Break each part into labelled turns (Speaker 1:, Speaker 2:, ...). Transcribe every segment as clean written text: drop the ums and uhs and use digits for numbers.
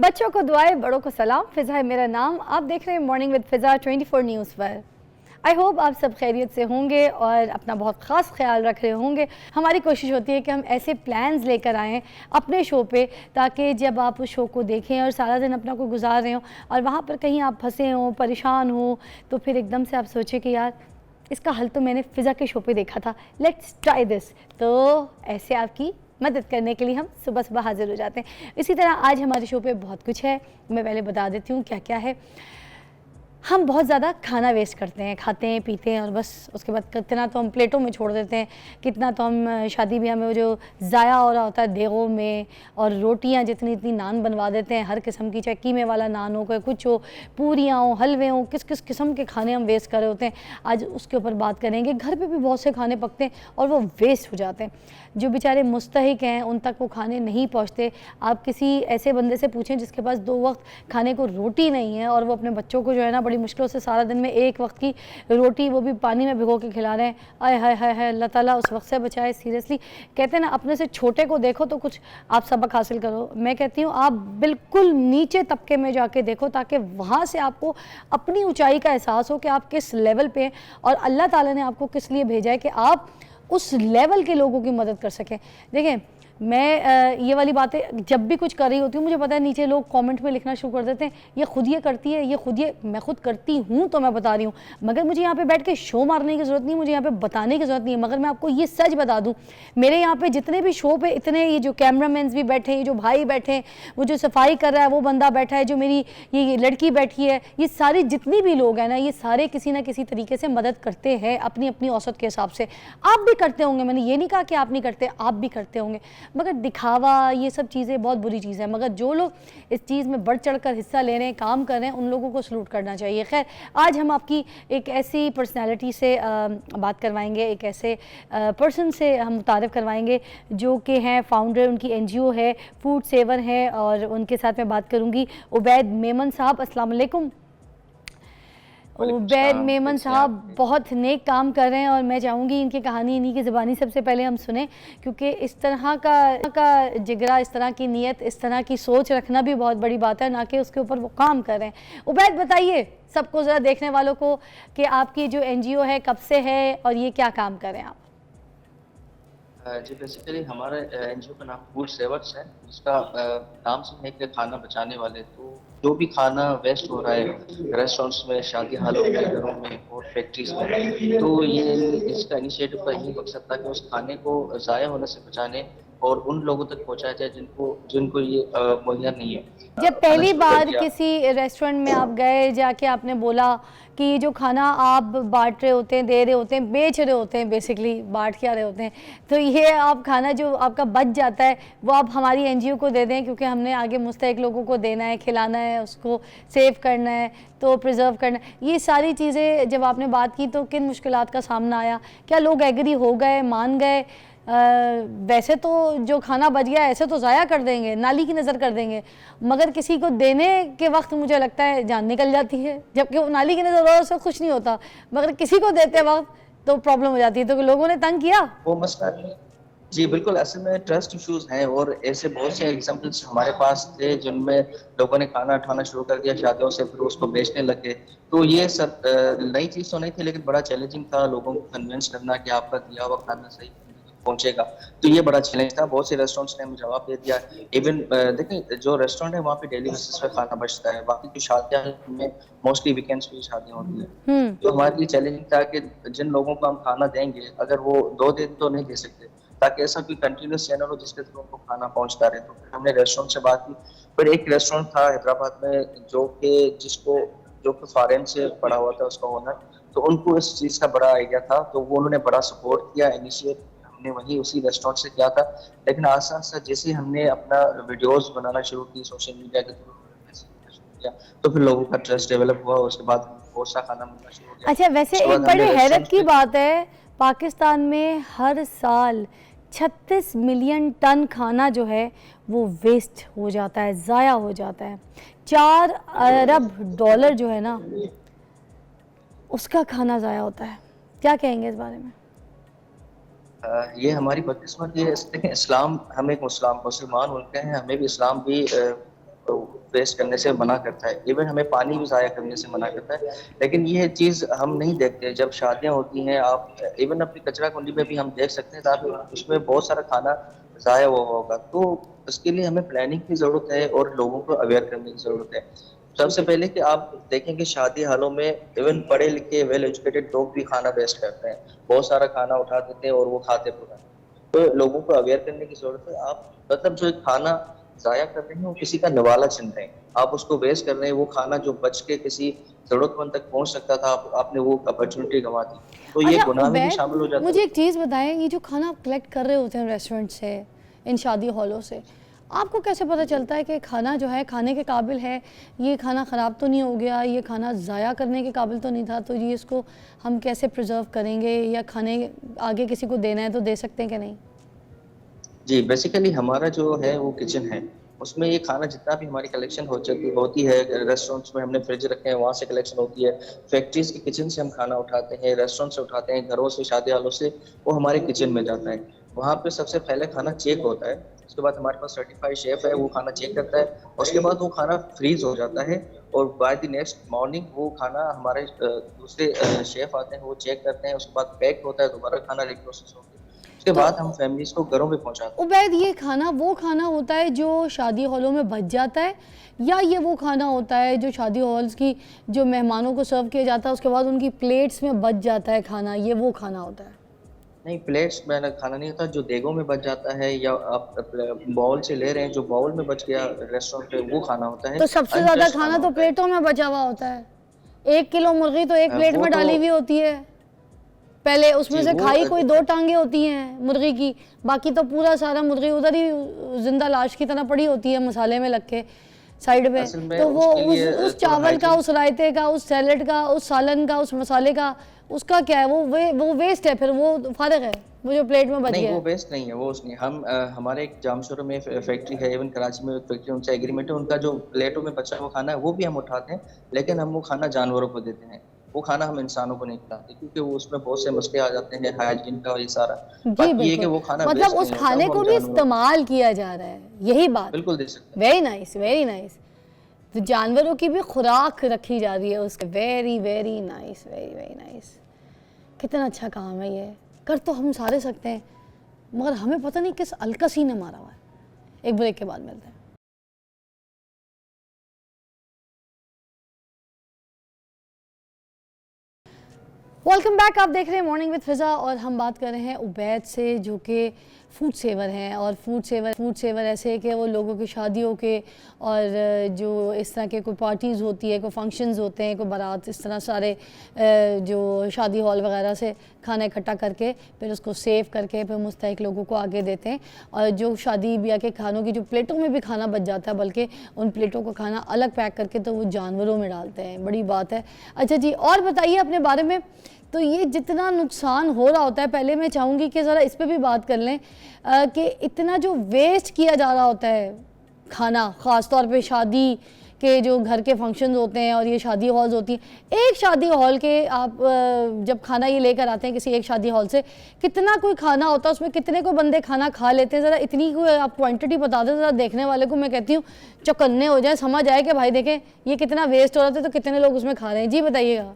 Speaker 1: बच्चों को दुआएं, बड़ों को सलाम। फ़िज़ा है मेरा नाम। आप देख रहे हैं मॉर्निंग विद फ़िज़ा 24 न्यूज़ पर। आई होप आप सब खैरियत से होंगे और अपना बहुत ख़ास ख्याल रख रहे होंगे। हमारी कोशिश होती है कि हम ऐसे प्लान्स लेकर आएँ अपने शो पे, ताकि जब आप उस शो को देखें और सारा दिन अपना को गुजार रहे हो और वहाँ पर कहीं आप फंसे हों, परेशान हो, तो फिर एकदम से आप सोचें कि यार इसका हल तो मैंने फ़िज़ा के शो पे देखा था, लेट्स ट्राई दिस। तो ऐसे आपकी मदद करने के लिए हम सुबह सुबह हाज़िर हो जाते हैं। इसी तरह आज हमारे शो पे बहुत कुछ है। मैं पहले बता देती हूँ क्या क्या है। हम बहुत ज़्यादा खाना वेस्ट करते हैं, खाते हैं पीते हैं और बस उसके बाद कितना तो हम प्लेटों में छोड़ देते हैं, कितना तो हम शादी ब्याह में वो जो ज़ाया हो रहा होता है देगों में, और रोटियां जितनी इतनी नान बनवा देते हैं हर किस्म की, चाहे कीमे वाला नान हो, कोई कुछ हो, पूरियाँ हो, हलवे हो, किस किस किस्म के खाने हम वेस्ट कर रहे होते हैं। आज उसके ऊपर बात करेंगे। घर पर भी बहुत से खाने पकते हैं और वो वेस्ट हो जाते हैं। जो बेचारे मुस्तहिक हैं उन तक वो खाने नहीं पहुँचते। आप किसी ऐसे बंदे से पूछें जिसके पास 2 वक्त खाने को रोटी नहीं है और वो अपने बच्चों को जो है ना बड़ी मुश्किलों से सारा दिन में 1 वक्त की रोटी, वो भी पानी में भिगो के खिला रहे हैं। आय हाय हाय हाय, अल्लाह ताला उस वक्त से बचाए। सीरियसली कहते हैं ना, अपने से छोटे को देखो तो कुछ आप सबक हासिल करो। मैं कहती हूँ आप बिल्कुल नीचे तबके में जाके देखो, ताकि वहाँ से आपको अपनी ऊंचाई का एहसास हो कि आप किस लेवल पे हैं और अल्लाह ताला ने आपको किस लिए भेजा है कि आप उस लेवल के लोगों की मदद कर सकें। देखें, मैं ये वाली बातें जब भी कुछ कर रही होती हूँ, मुझे पता है नीचे लोग कमेंट में लिखना शुरू कर देते हैं, ये खुद ये करती है, ये खुद ये, मैं खुद करती हूँ तो मैं बता रही हूँ। मगर मुझे यहाँ पे बैठ के शो मारने की ज़रूरत नहीं, मुझे यहाँ पे बताने की ज़रूरत नहीं है। मगर मैं आपको ये सच बता दूँ, मेरे यहाँ पे जितने भी शो पे इतने ये जो कैमरामैन भी बैठे हैं, ये जो भाई बैठे हैं, वो जो सफाई कर रहा है वो बंदा बैठा है, जो मेरी ये लड़की बैठी है, ये सारे जितनी भी लोग हैं ना, ये सारे किसी ना किसी तरीके से मदद करते हैं अपनी अपनी औसत के हिसाब से। आप भी करते होंगे, मैंने ये नहीं कहा कि आप नहीं करते, आप भी करते होंगे। मगर दिखावा, ये सब चीज़ें बहुत बुरी चीज़ है। मगर जो लोग इस चीज़ में बढ़ चढ़ कर हिस्सा ले रहे हैं, काम कर रहे हैं, उन लोगों को सलूट करना चाहिए। खैर, आज हम आपकी एक ऐसी पर्सनालिटी से बात करवाएंगे, एक ऐसे पर्सन से हम मुतारिफ़ करवाएंगे जो कि हैं फाउंडर, उनकी NGO है फूड सेवर है, और उनके साथ मैं बात करूँगी उबैद मेमन साहब। अस्सलाम वालेकुम। उबैद मेमन साहब बहुत नेक काम कर रहे हैं और मैं चाहूँगी इनकी कहानी इन्हीं की ज़बानी सबसे पहले हम सुने, क्योंकि इस तरह का जिगरा, इस तरह की नीयत, इस तरह की सोच रखना भी बहुत बड़ी बात है, ना कि उसके ऊपर वो काम कर रहे हैं। उबैद बताइए सबको, ज़रा देखने वालों को, कि आपकी जो NGO है कब से है और ये क्या काम कर रहे हैं आप?
Speaker 2: जी बेसिकली हमारे NGO का नाम फूड सेवर्स है, जिसका नाम से है कि खाना बचाने वाले। तो जो भी खाना वेस्ट हो रहा है रेस्टोरेंट्स में, शादी हालों में, घरों में और फैक्ट्रीज में, तो ये इसका इनिशिएटिव का यही मकसद था कि उस खाने को ज़ाया होने से बचाने और उन लोगों तक पहुंचाया जाए जिनको जिनको ये मुहैया नहीं है।
Speaker 1: जब पहली
Speaker 2: अनएक्सपेक्टेड
Speaker 1: बार
Speaker 2: या
Speaker 1: किसी रेस्टोरेंट में आप गए, जाके आपने बोला कि ये जो खाना आप बांट रहे होते हैं, दे रहे होते हैं, बेच रहे होते हैं, बेसिकली बांट क्या रहे होते हैं, तो ये आप खाना जो आपका बच जाता है वो आप हमारी NGO को दे दें, क्योंकि हमने आगे मुस्तहिक लोगों को देना है, खिलाना है, उसको सेव करना है, तो प्रिजर्व करना है। ये सारी चीज़ें जब आपने बात की तो किन मुश्किलात का सामना आया? क्या लोग एग्री हो गए, मान गए? वैसे तो जो खाना बच गया ऐसे तो ज़ाया कर देंगे, नाली की नज़र कर देंगे, मगर किसी को देने के वक्त मुझे लगता है जान निकल जाती है, जबकि वो नाली की नज़र और उससे कुछ नहीं होता, मगर किसी को देते वक्त तो प्रॉब्लम हो जाती है। तो लोगों ने तंग किया।
Speaker 2: वो मसला नहीं। जी बिल्कुल, असल में ट्रस्ट इश्यूज हैं और ऐसे बहुत से एग्जांपल्स हमारे पास थे जिनमें लोगों ने खाना उठाना शुरू कर दिया शादियों से, फिर उसको बेचने लगे। तो ये सब नई चीज़ तो नहीं थी, लेकिन बड़ा चैलेंजिंग था लोगों को कन्विंस करना कि आपका दिया हुआ खाना सही पहुंचेगा। तो ये बड़ा चैलेंज था। बहुत से रेस्टोरेंट्स ने हमें जवाब दे दिया। इवन देखिए, जो रेस्टोरेंट है वहाँ पे डेली बेसिस पे खाना बचता है, बाकी जो शादियां में मोस्टली वीकेंड्स पे शादियां होती है। तो हमारे लिए चैलेंजिंग था कि जिन लोगों को हम खाना देंगे, अगर वो 2 दिन तो नहीं दे सकते, ताकि ऐसा कोई कंटिन्यूस चैनल हो जिसके थ्रू उनको खाना पहुंचता रहे। तो फिर हमने रेस्टोरेंट से बात की। फिर एक रेस्टोरेंट था हैदराबाद में जो कि फॉरेन से पड़ा हुआ था उसका ओनर, तो उनको इस चीज का बड़ा आइडिया था, तो वो उन्होंने बड़ा सपोर्ट किया। इनिशिएट हमने वही उसी रेस्टोरेंट से किया था, लेकिन आस्ते आस्ते जैसे हमने अपना वीडियोस बनाना शुरू की सोशल मीडिया के थ्रू, तो फिर लोगों का ट्रस्ट डेवलप हुआ। उसके बाद बहुत सा खाना मिलना शुरू हो गया।
Speaker 1: अच्छा, वैसे
Speaker 2: उसके
Speaker 1: एक
Speaker 2: बाद
Speaker 1: बड़े
Speaker 2: हमने
Speaker 1: हैरत
Speaker 2: रेस्टोरेंट
Speaker 1: की
Speaker 2: पे
Speaker 1: बात है, पाकिस्तान में हर साल 36 मिलियन टन खाना जो है वो वेस्ट हो जाता है, ज़ाया हो जाता है। 4 अरब डॉलर जो है ना, उसका खाना ज़ाया होता है। क्या कहेंगे इस बारे में?
Speaker 2: ये हमारी बदकिस्मती है। देखिए, इस्लाम, हम एक मुसलमान मुल्क हैं, हमें भी इस्लाम भी वेस्ट करने से मना करता है, इवन हमें पानी भी ज़ाया करने से मना करता है। लेकिन ये चीज़ हम नहीं देखते। जब शादियाँ होती हैं, आप इवन अपनी कचरा कुंडी में भी हम देख सकते हैं, ताकि उसमें बहुत सारा खाना ज़ाया हुआ होगा। तो उसके लिए हमें प्लानिंग की ज़रूरत है और लोगों को अवेयर करने की ज़रूरत है। सबसे पहले कि आप देखें कि शादी हालों में इवन पढ़े लिखे वेल एजुकेटेड लोग भी खाना वेस्ट करते हैं, बहुत सारा खाना उठा देते हैं और वो खाते पूरा। तो लोगों को अवेयर करने की जरूरत है। आप मतलब जो खाना जाया कर रहे हैं वो किसी का निवाला छीन रहे हैं, आप उसको वेस्ट कर रहे हैं। वो खाना जो बच के किसी जरूरतमंद तक पहुंच सकता था, आपने वो अपॉर्चुनिटी गंवा दी। तो ये
Speaker 1: अच्छा
Speaker 2: गुनाह में भी
Speaker 1: उबैद,
Speaker 2: शामिल हो जाता है।
Speaker 1: मुझे एक चीज़ बताएं, ये जो खाना आप कलेक्ट कर रहे होते हैं रेस्टोरेंट से, इन शादी हॉलों से, आपको कैसे पता चलता है कि खाना जो है खाने के काबिल है, ये खाना ख़राब तो नहीं हो गया, ये खाना ज़ाया करने के काबिल तो नहीं था, तो ये इसको हम कैसे प्रिजर्व करेंगे, या खाने आगे किसी को देना है तो दे सकते हैं कि नहीं?
Speaker 2: जी, बेसिकली हमारा जो है वो किचन है, उसमें ये खाना जितना भी हमारी कलेक्शन होती है, रेस्टोरेंट्स में हमने फ्रिज रखे हैं, वहाँ से कलेक्शन होती है, फैक्ट्रीज के किचन से हम खाना उठाते हैं, रेस्टोरेंट से उठाते हैं, घरों से, शादी हालों से, वो हमारे किचन में जाता है। वहाँ पे सबसे पहले खाना चेक होता है, उसके बाद हमारे पास सर्टिफाइड शेफ है, वो खाना चेक करता है, उसके बाद वो खाना फ्रीज हो जाता है और बाय द नेक्स्ट मॉर्निंग वो खाना हमारे दूसरे शेफ आते हैं, वो चेक करते हैं, उसके बाद पैक होता है, दोबारा खाना रिप्रोसेस होकर उसके
Speaker 1: तो
Speaker 2: बाद हम फैमिलीज को घरों में पहुंचाते हैं।
Speaker 1: उबैद, ये खाना वो खाना होता है जो शादी हॉलों में बच जाता है, या ये वो खाना होता है जो शादी हॉल्स की जो मेहमानों को सर्व किया जाता है उसके बाद उनकी प्लेट्स में बच जाता है खाना, ये वो खाना होता है?
Speaker 2: नहीं, प्लेट्स में खाना नहीं होता, जो देगों में बच जाता है या आप बाउल से ले रहे हैं, जो बाउल में बच गया रेस्टोरेंट पे, वो खाना होता है।
Speaker 1: तो सबसे ज़्यादा
Speaker 2: अनटच्ड
Speaker 1: खाना तो
Speaker 2: होता है।
Speaker 1: प्लेटों में बचा हुआ होता है। 1 किलो मुर्गी तो एक प्लेट
Speaker 2: वो
Speaker 1: में
Speaker 2: तो
Speaker 1: डाली हुई होती है, पहले उसमें
Speaker 2: जी
Speaker 1: से
Speaker 2: वो
Speaker 1: खाई कोई 2 टांगे होती हैं मुर्गी की, बाकी तो पूरा सारा मुर्गी उधर ही जिंदा लाश की तरह पड़ी होती है मसाले में लग के साइड में।
Speaker 2: असल में
Speaker 1: तो वो
Speaker 2: उसके लिए
Speaker 1: उस
Speaker 2: थोड़ा
Speaker 1: चावल का,
Speaker 2: हाइजीन।
Speaker 1: उस रायते का, उस सैलेड का, उस सालन का, उस मसाले का, उसका क्या है? वो वेस्ट है, फिर वो फारिग है, वो जो प्लेट में बच
Speaker 2: नहीं,
Speaker 1: गया
Speaker 2: वो
Speaker 1: है।
Speaker 2: वेस्ट नहीं है, वो उसने हम हमारे एक जामशोर में फैक्ट्री है, इवन कराची में एक फैक्ट्री, उनसे एग्रीमेंट है, उनका जो प्लेटों में बचा हुआ खाना है वो भी हम उठाते हैं, लेकिन हम वो खाना जानवरों को देते हैं। वो खाना हम इंसानों को नहीं खिलाते, क्योंकि वो उसमें बहुत से मसले आ जाते हैं हाइजीन का और ये सारा।
Speaker 1: जी
Speaker 2: बाकी ये कि
Speaker 1: बिल्कुल,
Speaker 2: वो खाना
Speaker 1: मतलब
Speaker 2: वेस्ट
Speaker 1: उस
Speaker 2: नहीं होता,
Speaker 1: खाने
Speaker 2: वो
Speaker 1: को
Speaker 2: हम
Speaker 1: भी
Speaker 2: जानवरों को
Speaker 1: इस्तेमाल किया जा रहा है, यही बात।
Speaker 2: बिल्कुल दे सकते हैं।
Speaker 1: Very nice, very nice. तो जानवरों की भी खुराक रखी जा रही है उसके। Very very nice, very very nice. कितना अच्छा काम है ये। कर तो हम सारे सकते हैं, मगर हमें पता नहीं किस अलकसी ने मारा हुआ है। एक ब्रेक के बाद मिलते हैं। वेलकम बैक, आप देख रहे हैं मॉर्निंग विद फिज़ा और हम बात कर रहे हैं उबैद से, जो कि फूड सेवर हैं। और फूड सेवर ऐसे है कि वो लोगों की शादियों के और जो इस तरह के कोई पार्टीज़ होती है, कोई फंक्शंस होते हैं, कोई बारात, इस तरह सारे जो शादी हॉल वगैरह से खाना इकट्ठा करके फिर उसको सेव करके फिर मुस्तहिक लोगों को आगे देते हैं। और जो शादी ब्याह के खानों की जो प्लेटों में भी खाना बच जाता है, बल्कि उन प्लेटों का खाना अलग पैक करके तो वो जानवरों में डालते हैं। बड़ी बात है। अच्छा जी, और बताइए अपने बारे में। तो ये जितना नुकसान हो रहा होता है, पहले मैं चाहूँगी कि ज़रा इस पे भी बात कर लें कि इतना जो वेस्ट किया जा रहा होता है खाना, ख़ास तौर पे शादी के जो घर के फंक्शंस होते हैं और ये शादी हॉल्स होती हैं। एक शादी हॉल के आप जब खाना ये लेकर आते हैं किसी एक शादी हॉल से, कितना कोई खाना होता है, उसमें कितने को बंदे खाना खा लेते हैं? ज़रा इतनी कोई आप क्वांटिटी बता दें, ज़रा देखने वाले को मैं कहती हूँ चौकन्ने हो जाए, समझ आए कि भाई देखें ये कितना वेस्ट हो रहा था, तो कितने लोग उसमें खा रहे हैं। जी बताइएगा।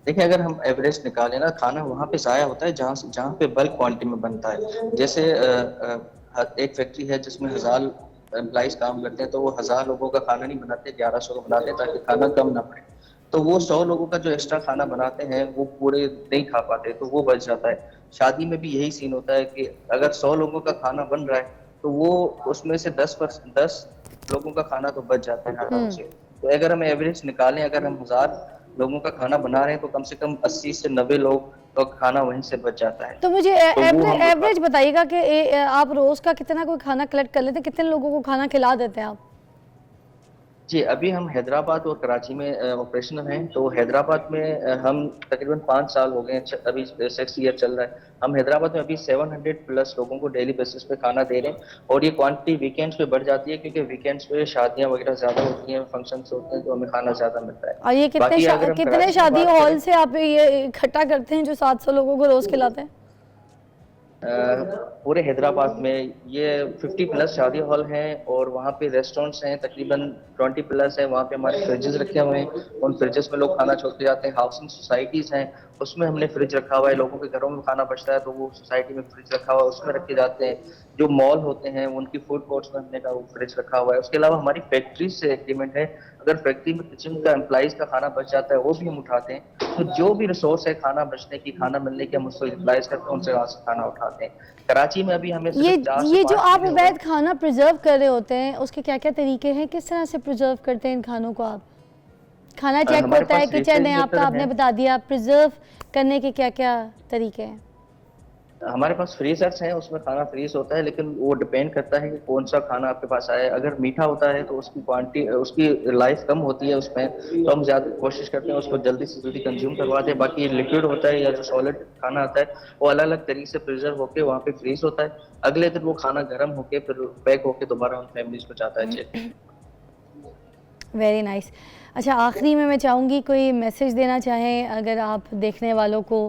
Speaker 2: देखिए, अगर हम एवरेज निकालें ना, खाना वहाँ पे ज़ाया होता है जहाँ पे बल्क क्वांटिटी में बनता है। जैसे एक फैक्ट्री है जिसमें 1000 एम्प्लॉइज काम करते हैं, तो वो 1000 लोगों का खाना नहीं बनाते, 1100 का बनाते हैं, ताकि खाना कम ना पड़े। तो वो 100 लोगों का जो एक्स्ट्रा खाना बनाते हैं वो पूरे नहीं खा पाते, तो वो बच जाता है। शादी में भी यही सीन होता है कि अगर 100 लोगों का खाना बन रहा है, तो वो उसमें से 10 लोगों का खाना तो बच जाता है आराम से। तो अगर हम एवरेज निकालें, अगर हम 1000 लोगों का खाना बना रहे हैं, तो कम से कम 80 से 90 लोग का खाना वहीं से बच जाता है।
Speaker 1: तो मुझे
Speaker 2: तो वो हम
Speaker 1: एवरेज बताइएगा कि आप रोज़ का कितना कोई खाना कलेक्ट कर लेते हैं, कितने लोगों को खाना खिला देते हैं आप?
Speaker 2: जी, अभी हम हैदराबाद और कराची में ऑपरेशनल हैं। तो हैदराबाद में हम तकरीबन 5 साल हो गए हैं, अभी 6 ईयर चल रहा है। हम हैदराबाद में अभी 700 प्लस लोगों को डेली बेसिस पे खाना दे रहे हैं, और ये क्वांटिटी वीकेंड्स पे बढ़ जाती है, क्योंकि वीकेंड्स पे शादियां वगैरह ज़्यादा होती हैं, फंक्शंस होते हैं, तो हमें खाना ज़्यादा मिलता है।
Speaker 1: और ये
Speaker 2: बाकी अगर हम
Speaker 1: कितने
Speaker 2: कराची की
Speaker 1: शादी
Speaker 2: बात
Speaker 1: हॉल
Speaker 2: करें,
Speaker 1: से आप ये इकट्ठा करते हैं जो 700 लोगों को रोज़ खिलाते हैं?
Speaker 2: पूरे हैदराबाद में ये 50 प्लस शादी हॉल हैं और वहाँ पे रेस्टोरेंट्स हैं तकरीबन 20 प्लस है। वहाँ पे हमारे फ्रिजेस रखे हुए हैं, उन फ्रिजेस में लोग खाना छोड़ के जाते हैं। हाउसिंग सोसाइटीज हैं, उसमें हमने फ्रिज रखा हुआ है। लोगों के घरों में खाना बचता है तो वो सोसाइटी में फ्रिज रखा हुआ है, उसमें रखे जाते हैं। जो मॉल होते हैं उनकी फूड कोर्ट्स में हमने का वो फ्रिज रखा हुआ है। उसके अलावा हमारी फैक्ट्रीज से एग्रीमेंट है, अगर फैक्ट्री में किचन का एम्प्लॉइज का खाना बच जाता है वो भी हम उठाते हैं। तो जो भी रिसोर्स है खाना बचने की, खाना मिलने की, हम उसको यूटिलाइज करते हैं, उनसे वहां से खाना उठाते हैं। कराची में अभी हमें
Speaker 1: ये
Speaker 2: सिर्फ 4 से
Speaker 1: ये जो
Speaker 2: 5
Speaker 1: आप
Speaker 2: महीने हुए
Speaker 1: अवैध
Speaker 2: हैं।
Speaker 1: खाना प्रिजर्व कर रहे होते हैं उसके क्या क्या तरीके हैं, किस तरह से प्रिजर्व करते हैं इन खानों को आप? खाना चेक
Speaker 2: हमारे
Speaker 1: होता है
Speaker 2: पास
Speaker 1: किचन है आपका,
Speaker 2: रेफ्रिजरेटर
Speaker 1: आपने
Speaker 2: है,
Speaker 1: बता दिया। प्रिजर्व करने के क्या क्या तरीके हैं?
Speaker 2: हमारे पास फ्रीजर्स हैं, उसमें खाना फ्रीज होता है, लेकिन वो डिपेंड करता है कि कौन सा खाना आपके पास आया है। अगर मीठा होता है तो उसकी क्वांटिटी, उसकी लाइफ कम होती है उसमें, तो हम ज्यादा कोशिश करते हैं उसको जल्दी से जल्दी कंज्यूम करवा दें। बाकी लिक्विड होता है या जो सॉलिड खाना आता है वो अलग अलग तरीके से प्रिजर्व होकर वहाँ पे फ्रीज होता है। अगले दिन वो खाना गर्म होके फिर पैक होके दोबारा उन फैमिलीज को जाता है। Check
Speaker 1: very nice. अच्छा, आखिरी में मैं चाहूँगी कोई मैसेज देना चाहें अगर आप देखने वालों को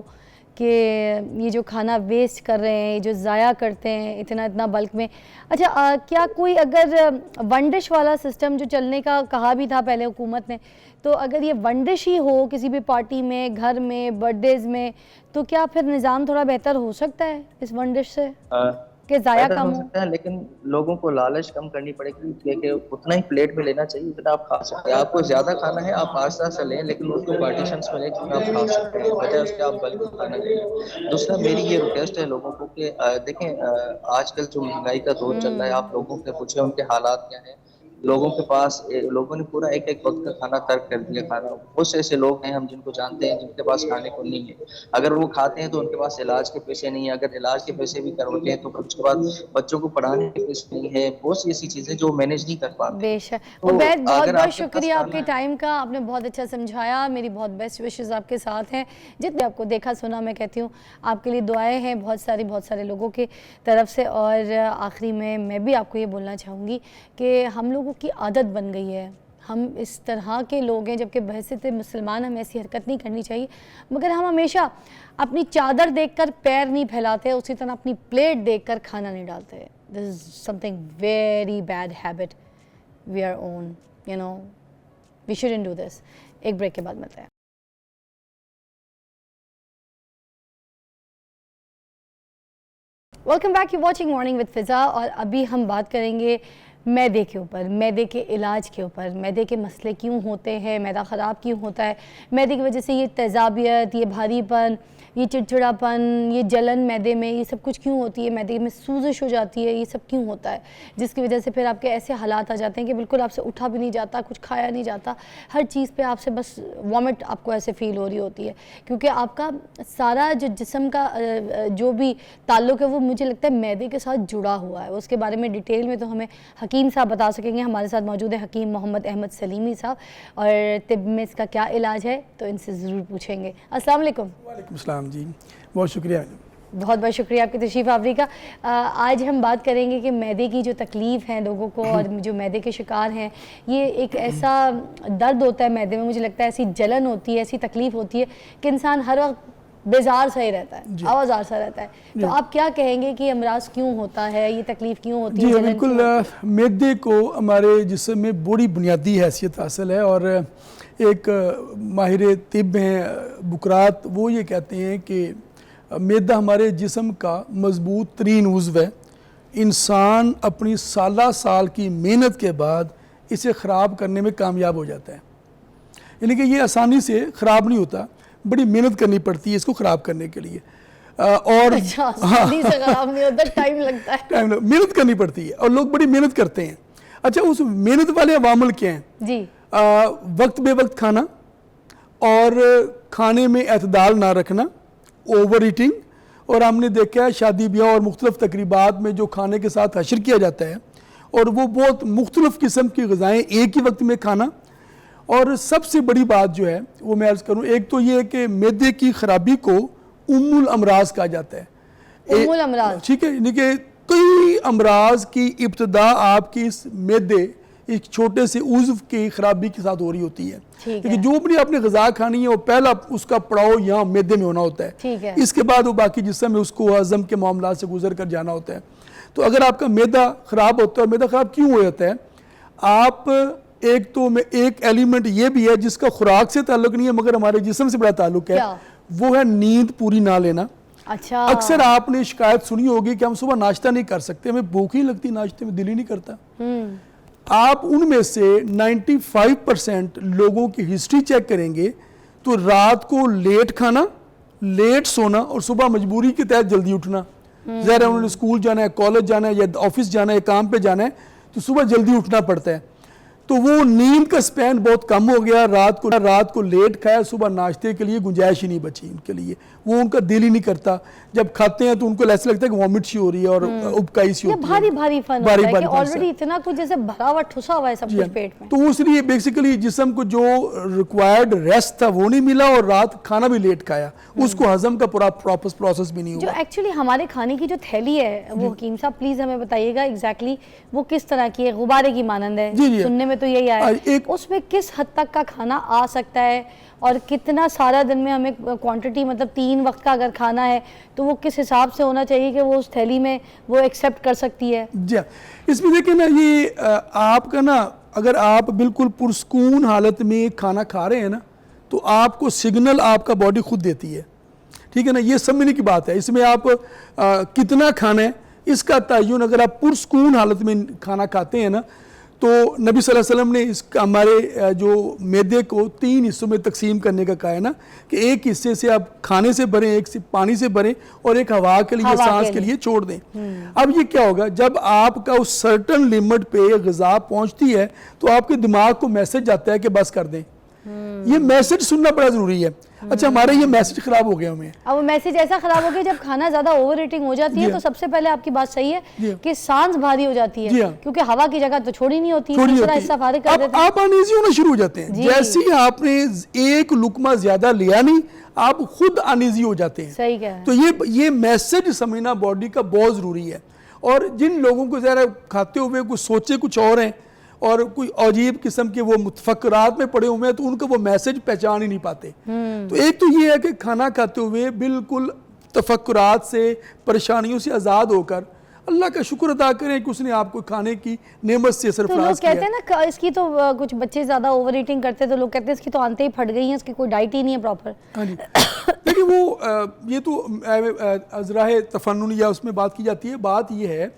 Speaker 1: कि ये जो खाना वेस्ट कर रहे हैं, ये जो ज़ाया करते हैं इतना इतना बल्क में। अच्छा, क्या कोई अगर वन डिश वाला सिस्टम जो चलने का कहा भी था पहले हुकूमत ने, तो अगर ये वन डिश ही हो किसी भी पार्टी में, घर में, बर्थडेज़ में, तो क्या फिर निज़ाम थोड़ा बेहतर हो सकता है इस वन डिश से कि ज़ाया
Speaker 2: बेहतर
Speaker 1: कम
Speaker 2: हो
Speaker 1: हो?
Speaker 2: सकता है, लेकिन लोगों को लालच कम करनी पड़ेगी कि उतना ही प्लेट में लेना चाहिए जितना आप खा सकते हैं। आपको ज्यादा खाना है आप आस्ता आस्ता लें, लेकिन उसको पार्टीशंस में लें जितना आप खा सकते हैं, बजाय उसके आप बल्क में खाना लें। दूसरा मेरी ये रिक्वेस्ट है लोगों को कि देखें, आजकल जो महंगाई का दौर चल रहा है, आप लोगों से पूछे उनके हालात क्या है। लोगों के पास लोगों ने पूरा एक एक वक्त का खाना तर्क कर दिया खाना। बहुत से ऐसे लोग हैं हम जिनको जानते हैं जिनके पास खाने को नहीं है। अगर वो खाते हैं तो उनके पास इलाज के पैसे नहीं है, अगर इलाज के पैसे भी करवाते हैं तो फिर उसके बाद बच्चों को पढ़ाने के पैसे नहीं है। बहुत सी ऐसी चीजें जो मैनेज नहीं कर पाते।
Speaker 1: बेशक।
Speaker 2: तो
Speaker 1: उबैद, बहुत
Speaker 2: अगर
Speaker 1: बहुत
Speaker 2: आपके पास
Speaker 1: शुक्रिया
Speaker 2: खाना
Speaker 1: आपके
Speaker 2: है,
Speaker 1: टाइम का, आपने बहुत अच्छा समझाया। मेरी बहुत बेस्ट विशेस आपके साथ हैं। जितने आपको देखा सुना मैं कहती हूँ आपके लिए दुआएं हैं बहुत सारे लोगों की तरफ से। और आखिरी में मैं भी आपको ये बोलना चाहूँगी कि हम लोगों की आदत बन गई है, हम इस तरह के लोग हैं, जबकि बहैसियत मुसलमान हमें ऐसी हरकत नहीं करनी चाहिए, मगर हम हमेशा अपनी चादर देखकर पैर नहीं फैलाते, उसी तरह अपनी प्लेट देखकर खाना नहीं डालते। This is something very bad habit we are own, you know, we shouldn't do this. एक ब्रेक के बाद मिलते हैं। Welcome back, you watching morning with Fiza. और अभी हम बात करेंगे मैदे के ऊपर, मैदे के इलाज के ऊपर। मैदे के मसले क्यों होते हैं, मैदा ख़राब क्यों होता है, मैदे की वजह से ये तेज़ाबियत, ये भारीपन, ये चिड़चिड़ापन, ये जलन मैदे में, ये सब कुछ क्यों होती है, मैदे में सूजिश हो जाती है, ये सब क्यों होता है, जिसकी वजह से फिर आपके ऐसे हालात आ जाते हैं कि बिल्कुल आपसे उठा भी नहीं जाता, कुछ खाया नहीं जाता, हर चीज़ पे आपसे बस वॉमिट आपको ऐसे फ़ील हो रही होती है, क्योंकि आपका सारा जो जिस्म का जो भी ताल्लुक़ है वो मुझे लगता है मैदे के साथ जुड़ा हुआ है। उसके बारे में डिटेल में तो हमें हकीम साहब बता सकेंगे। हमारे साथ मौजूद है हकीम मोहम्मद अहमद सलीमी साहब, और तिब में इसका क्या इलाज है तो इनसे ज़रूर पूछेंगे। अस्सलाम वालेकुम।
Speaker 3: वालेकुम सलाम जी, बहुत शुक्रिया।
Speaker 1: बहुत बहुत शुक्रिया आपकी तशरीफ़ आवरी का। आज हम बात करेंगे कि मैदे की जो तकलीफ़ है लोगों को, और जो मैदे के शिकार हैं, ये एक ऐसा दर्द होता है मैदे में, मुझे लगता है ऐसी जलन होती है, ऐसी तकलीफ़ होती है कि इंसान हर वक्त बेजार सा ही रहता है, आवाज़ार सा रहता है। तो आप क्या कहेंगे कि अमराज क्यों होता है, ये तकलीफ़ क्यों होती है?
Speaker 3: जी बिल्कुल, मैदे को हमारे जिस्म में बड़ी बुनियादी हैसियत हासिल है, और एक माहिर तिब हैं बुकरात, वो ये कहते हैं कि मैदा हमारे जिस्म का मजबूत तरीन उज़्व है। इंसान अपनी साल की मेहनत के बाद इसे ख़राब करने में कामयाब हो जाता है, यानी कि ये आसानी से ख़राब नहीं होता, बड़ी मेहनत करनी पड़ती है इसको ख़राब करने के लिए। और
Speaker 1: अच्छा, से ख़राब नहीं होता, टाइम लगता है,
Speaker 3: मेहनत करनी पड़ती है और लोग बड़ी मेहनत करते हैं। अच्छा, उस मेहनत वाले अवामल क्या हैं
Speaker 1: जी?
Speaker 3: वक्त बे वक्त खाना, और खाने में एतदाल ना रखना, ओवर ईटिंग। और हमने देखा है शादी ब्याह और मुख्तलिफ तकरीबात में जो खाने के साथ हशर किया जाता है, और वो बहुत मुख्तलिफ किस्म की ग़िज़ाएँ एक ही वक्त में खाना। और सबसे बड़ी बात जो है वो मैं अर्ज़ करूँ, एक तो ये है कि मैदे की ख़राबी को उम्मुल अमराज कहा जाता है।
Speaker 1: उम्मुल अमराज,
Speaker 3: ठीक है, यानी कि कई अमराज की इब्तदा आपकी इस मैदे एक छोटे से उज़्व की खराबी के साथ हो रही होती है।
Speaker 1: ठीक
Speaker 3: लेकिन जो अपनी आपने ग़िज़ा खानी है वो पहला उसका पड़ाव यहाँ मैदे में होना होता है।
Speaker 1: ठीक है।
Speaker 3: इसके बाद वो बाकी जिस्म में उसको हज़म के मामला से गुजर कर जाना होता है। तो अगर आपका मैदा ख़राब होता है, मैदा ख़राब क्यों हो जाता है? आप एक तो में एक एलिमेंट ये भी है जिसका खुराक से ताल्लुक़ नहीं है मगर हमारे जिस्म से बड़ा ताल्लुक़ है, वो है नींद पूरी ना लेना।
Speaker 1: अच्छा।
Speaker 3: अक्सर आपने शिकायत सुनी होगी कि हम सुबह नाश्ता नहीं कर सकते, हमें भूख ही लगती, नाश्ते में दिल ही नहीं करता। आप उनमें से 95% लोगों की हिस्ट्री चेक करेंगे तो रात को लेट खाना, लेट सोना और सुबह मजबूरी के तहत जल्दी उठना। ज़ाहिर है उन्होंने स्कूल जाना है, कॉलेज जाना है या ऑफिस जाना है, काम पे जाना है, तो सुबह जल्दी उठना पड़ता है। तो वो नींद का स्पैन बहुत कम हो गया, रात को लेट खाया, सुबह नाश्ते के लिए गुंजाइश ही नहीं बची उनके लिए, वो उनका दिल ही नहीं करता। जब खाते हैं तो उनको ऐसा लगता है कि वॉमिट सी हो रही है और उबकाई सी होती है,
Speaker 1: भारी भारी फन होता है कि ऑलरेडी इतना कुछ जैसे भरा हुआ ठुसा हुआ है सब कुछ पेट में।
Speaker 3: तो इसलिए बेसिकली जिस्म को जो रिक्वायर्ड रेस्ट था वो नहीं मिला और रात खाना भी लेट खाया, उसको हजम का पूरा प्रॉपर प्रोसेस भी नहीं हुआ।
Speaker 1: जो एक्चुअली हमारे खाने की जो थैली है वो हकीम साहब प्लीज हमें बताइएगा एग्जैक्टली वो किस तरह की है? गुब्बारे की मानंद है, सुनने में तो यही आया। उसमें किस हद तक का खाना आ सकता है और कितना सारा दिन में हमें क्वांटिटी, मतलब 3 वक्त का अगर खाना है तो वो किस हिसाब से होना चाहिए कि वो उस थैली में वो एक्सेप्ट कर सकती है?
Speaker 3: जी, इसमें देखिए ना, ये आपका ना, अगर आप बिल्कुल पुरस्कून हालत में खाना खा रहे हैं ना तो आपको सिग्नल आपका बॉडी खुद देती है। ठीक है ना, ये समझने की बात है। इसमें आप कितना खाना है इसका तयन, अगर आप पुरस्कून हालत में खाना खाते हैं ना तो नबी सल्लल्लाहु अलैहि वसल्लम ने इस हमारे जो मैदे को 3 हिस्सों में तकसीम करने का कहा है ना, कि एक हिस्से से आप खाने से भरें, एक से पानी से भरें और एक हवा के लिए, सांस के लिए छोड़ दें। अब ये क्या होगा, जब आपका उस सर्टन लिमिट पे ग़िज़ा पहुंचती है तो आपके दिमाग को मैसेज आता है कि बस कर दें। ये मैसेज सुनना बड़ा ज़रूरी है। अच्छा, हमारे ये मैसेज खराब हो गया हमें।
Speaker 1: अब वो मैसेज ऐसा खराब हो गया जब खाना ज्यादा ओवर ईटिंग हो जाती है तो सबसे पहले आपकी बात सही है कि सांस भारी हो जाती है, क्योंकि हवा की जगह तो छोड़ी नहीं होती, दूसरा हिस्सा फारिग कर देते हैं।
Speaker 3: आप अनईजी होना शुरू हो जाते हैं। जैसे ही आपने एक लुकमा ज्यादा लिया नहीं, आप खुद अनईजी हो जाते हैं।
Speaker 1: सही कह रहे हैं।
Speaker 3: तो ये मैसेज समझना बॉडी का बहुत जरूरी है। और जिन लोगों को जरा खाते हुए कुछ सोचे कुछ और हैं और कोई अजीब किस्म के वो मुतफक्करात में पड़े हुए हैं तो उनको वो मैसेज पहचान ही नहीं पाते। तो एक तो ये है कि खाना खाते हुए बिल्कुल तफक्कुरात से, परेशानियों से आज़ाद होकर अल्लाह का शुक्र अदा करें कि उसने आपको खाने की नेमत से सरफराज किया।
Speaker 1: तो लोग कहते हैं ना इसकी तो कुछ बच्चे ज़्यादा ओवर ईटिंग करते हैं तो लोग कहते हैं इसकी तो आंतें ही फट गई हैं, इसकी कोई डाइट ही नहीं है प्रॉपर।
Speaker 3: हाँ जी, देखिए वो ये तो अज़राए तफन्नुन या उसमें बात की जाती है। बात ये है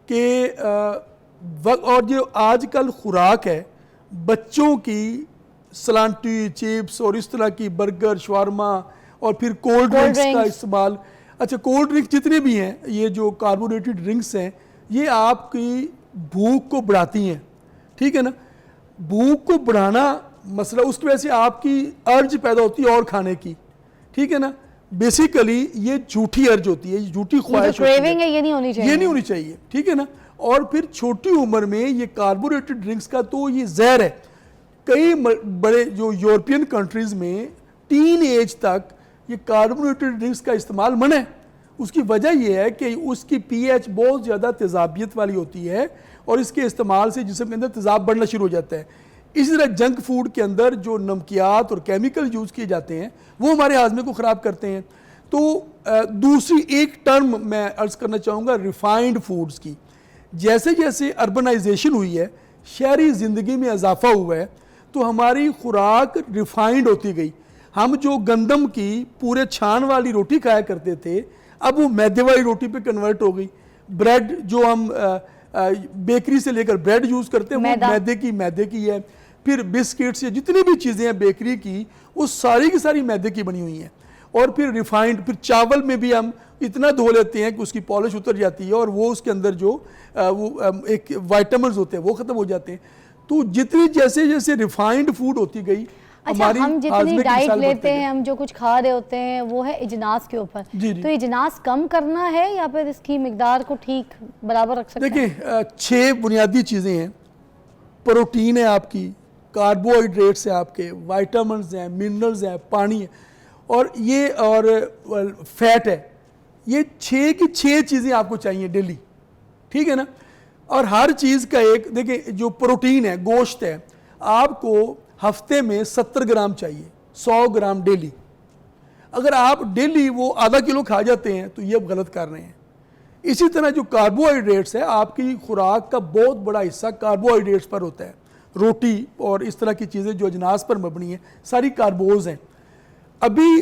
Speaker 3: कि और जो आजकल खुराक है बच्चों की, सलांटी, चिप्स और इस तरह की बर्गर, शवारमा और फिर कोल्ड ड्रिंक्स का इस्तेमाल। अच्छा, कोल्ड ड्रिंक्स जितने भी हैं, ये जो कार्बोनेटेड ड्रिंक्स हैं, ये आपकी भूख को बढ़ाती हैं। ठीक है ना, भूख को बढ़ाना मसला, उसकी वजह से आपकी अर्ज पैदा होती है और खाने की। ठीक है ना, बेसिकली ये झूठी अर्ज होती है, झूठी ख्वाहिश होती है,
Speaker 1: ये नहीं होनी चाहिए,
Speaker 3: ये नहीं होनी चाहिए। ठीक है ना, और फिर छोटी उम्र में ये कार्बोनेटेड ड्रिंक्स का तो ये जहर है। कई बड़े जो यूरोपियन कंट्रीज़ में टीन एज तक ये कार्बोनेटेड ड्रिंक्स का इस्तेमाल मना है। उसकी वजह यह है कि उसकी पीएच बहुत ज़्यादा तेज़ाबियत वाली होती है और इसके इस्तेमाल से जिस्म के अंदर तेज़ाब बढ़ना शुरू हो जाता है। इसी तरह जंक फूड के अंदर जो नमकियात और केमिकल यूज़ किए जाते हैं वो हमारे हाजमे को ख़राब करते हैं। तो दूसरी एक टर्म मैं अर्ज़ करना चाहूँगा रिफाइंड फूड्स की। जैसे जैसे अर्बनाइजेशन हुई है, शहरी ज़िंदगी में इजाफा हुआ है, तो हमारी खुराक रिफाइंड होती गई। हम जो गंदम की पूरे छान वाली रोटी खाया करते थे, अब वो मैदे वाली रोटी पे कन्वर्ट हो गई। ब्रेड जो हम बेकरी से लेकर ब्रेड यूज़ करते हैं वो मैदे की है। फिर बिस्किट्स या जितनी भी चीज़ें हैं बेकरी की, वो सारी की सारी मैदे की बनी हुई हैं। और फिर रिफाइंड, फिर चावल में भी हम इतना धो लेते हैं कि उसकी पॉलिश उतर जाती है और वो उसके अंदर जो एक विटामिन्स होते हैं वो ख़त्म हो जाते हैं। तो जितनी जैसे जैसे रिफाइंड फूड होती गई,
Speaker 1: अच्छा, हम जितनी डाइट लेते हैं, हम जो कुछ खा रहे होते हैं वो है इजनास के ऊपर। तो इजनास कम करना है या फिर इसकी मिकदार को ठीक बराबर रख सकते हैं?
Speaker 3: देखिए 6 बुनियादी चीज़ें हैं। प्रोटीन है आपकी, कार्बोहाइड्रेट्स है आपके, विटामिन्स हैं, मिनरल्स हैं, पानी है और ये और फैट है। ये 6 की 6 चीज़ें आपको चाहिए डेली। ठीक है ना। और हर चीज़ का एक देखिए, जो प्रोटीन है, गोश्त है, आपको हफ्ते में 70 ग्राम चाहिए, 100 ग्राम डेली। अगर आप डेली वो आधा किलो खा जाते हैं तो ये आप गलत कर रहे हैं। इसी तरह जो कार्बोहाइड्रेट्स है, आपकी खुराक का बहुत बड़ा हिस्सा कार्बोहाइड्रेट्स पर होता है। रोटी और इस तरह की चीज़ें जो अजनास पर मबनी है, सारी कार्बोज हैं। अभी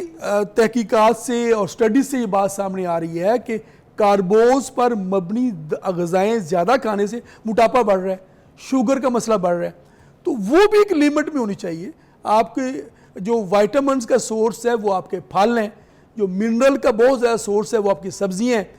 Speaker 3: तहकीकात से और स्टडीज से ये बात सामने आ रही है कि कार्बोज पर मबनी ग़िज़ाएँ ज़्यादा खाने से मोटापा बढ़ रहा है, शुगर का मसला बढ़ रहा है। तो वो भी एक लिमिट में होनी चाहिए। आपके जो वाइटामिन्स का सोर्स है वो आपके फल हैं, जो मिनरल का बहुत ज़्यादा सोर्स है वो आपकी सब्जियाँ हैं,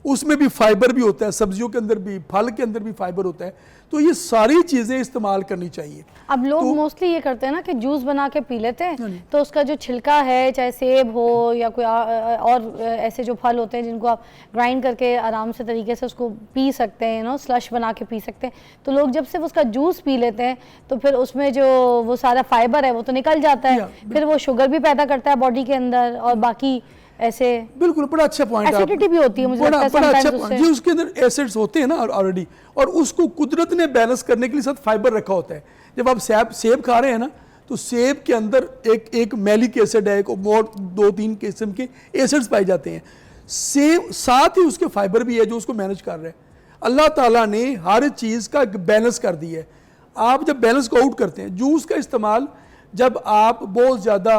Speaker 3: उसमें भी फाइबर भी होता है, सब्जियों के अंदर भी, फल के अंदर भी फाइबर होता है। तो ये सारी चीज़ें इस्तेमाल करनी चाहिए।
Speaker 1: अब लोग मोस्टली ये करते हैं ना कि जूस बना के पी लेते हैं, तो उसका जो छिलका है, चाहे सेब हो या कोई और ऐसे जो फल होते हैं जिनको आप ग्राइंड करके आराम से तरीके से उसको पी सकते हैं, नो स्लश बना के पी सकते हैं, तो लोग जब सिर्फ उसका जूस पी लेते हैं तो फिर उसमें जो वो सारा फाइबर है वो तो निकल जाता है, फिर वो शुगर भी पैदा करता है बॉडी के अंदर और बाकी ऐसे।
Speaker 3: बिल्कुल, बड़ा अच्छा पॉइंट,
Speaker 1: एसिडिटी भी होती है मुझे लगता है
Speaker 3: बड़ा अच्छा
Speaker 1: sometimes
Speaker 3: पॉइंट। जी, उसके अंदर एसिड्स होते हैं ना ऑलरेडी, और उसको कुदरत ने बैलेंस करने के लिए साथ फाइबर रखा होता है। जब आप सेब खा रहे हैं ना, तो सेब के अंदर एक मैलिक एसिड है, एक और 2-3 किस्म के एसिड्स पाए जाते हैं। सेब साथ ही उसके फाइबर भी है जो उसको मैनेज कर रहे हैं। अल्लाह ताला ने हर चीज़ का बैलेंस कर दिया है। आप जब बैलेंस को आउट करते हैं, जूस का इस्तेमाल जब आप बहुत ज़्यादा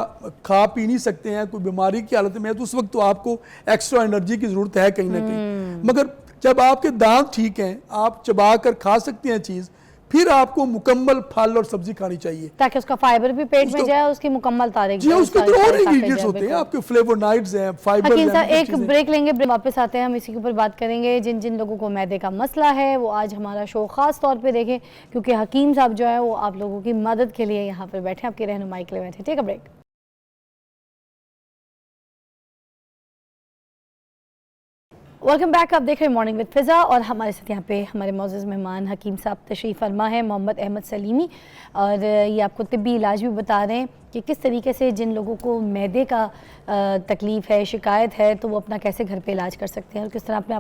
Speaker 3: खा पी नहीं सकते हैं, कोई बीमारी की हालत में है, तो उस वक्त तो आपको एक्स्ट्रा एनर्जी की ज़रूरत है कहीं ना कहीं। मगर जब आपके दांत ठीक हैं, आप चबा कर खा सकते हैं चीज़, फिर आपको मुकम्मल फल और सब्जी खानी चाहिए
Speaker 1: ताकि उसका फाइबर भी पेट में जाए, उसकी मुकम्मल तारीख।
Speaker 3: जी, उसके अंदर और इंग्रेडिएंट्स होते हैं, आपके फ्लेवोनॉइड्स हैं, फाइबर हैं।
Speaker 1: एक ब्रेक लेंगे, वापस आते हैं, हम इसी के ऊपर बात करेंगे। जिन जिन लोगों को मैदे का मसला है वो आज हमारा शो ख़ास तौर पे देखें, क्योंकि हकीम साहब जो है वो आप लोगों की मदद के लिए यहाँ पर बैठे, आपकी रहनुमाई के लिए बैठे। Take a break. Welcome back. आप देख रहे हैं मॉर्निंग विद फिज़ा और हमारे साथ यहाँ पे हमारे मौजूद मेहमान हकीम साहब तशरीफ़ फरमा है, मोहम्मद अहमद सलीमी, और ये आपको तिब्बी इलाज भी बता रहे हैं कि किस तरीके से जिन लोगों को मैदे का तकलीफ़ है, शिकायत है, तो वो अपना कैसे घर पे इलाज कर सकते हैं और किस तरह अपने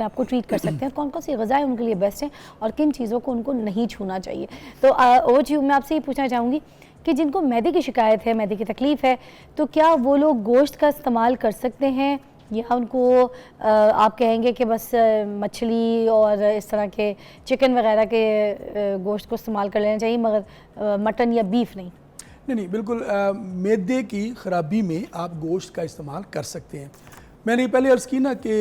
Speaker 1: आप को ट्रीट कर सकते हैं, कौन कौन सी ग़िज़ाएँ उनके लिए बेस्ट हैं और किन चीज़ों को उनको नहीं छूना चाहिए। तो वो चीज़ मैं आपसे ये पूछना चाहूँगी कि जिनको मैदे की शिकायत है, मैदे की तकलीफ़ है, तो क्या वो लोग गोश्त का इस्तेमाल कर सकते हैं या उनको आप कहेंगे कि बस मछली और इस तरह के चिकन वगैरह के गोश्त को इस्तेमाल कर लेना चाहिए, मगर मटन या बीफ नहीं?
Speaker 3: नहीं, बिल्कुल मैदे की ख़राबी में आप गोश्त का इस्तेमाल कर सकते हैं। मैंने पहले अर्ज़ की ना कि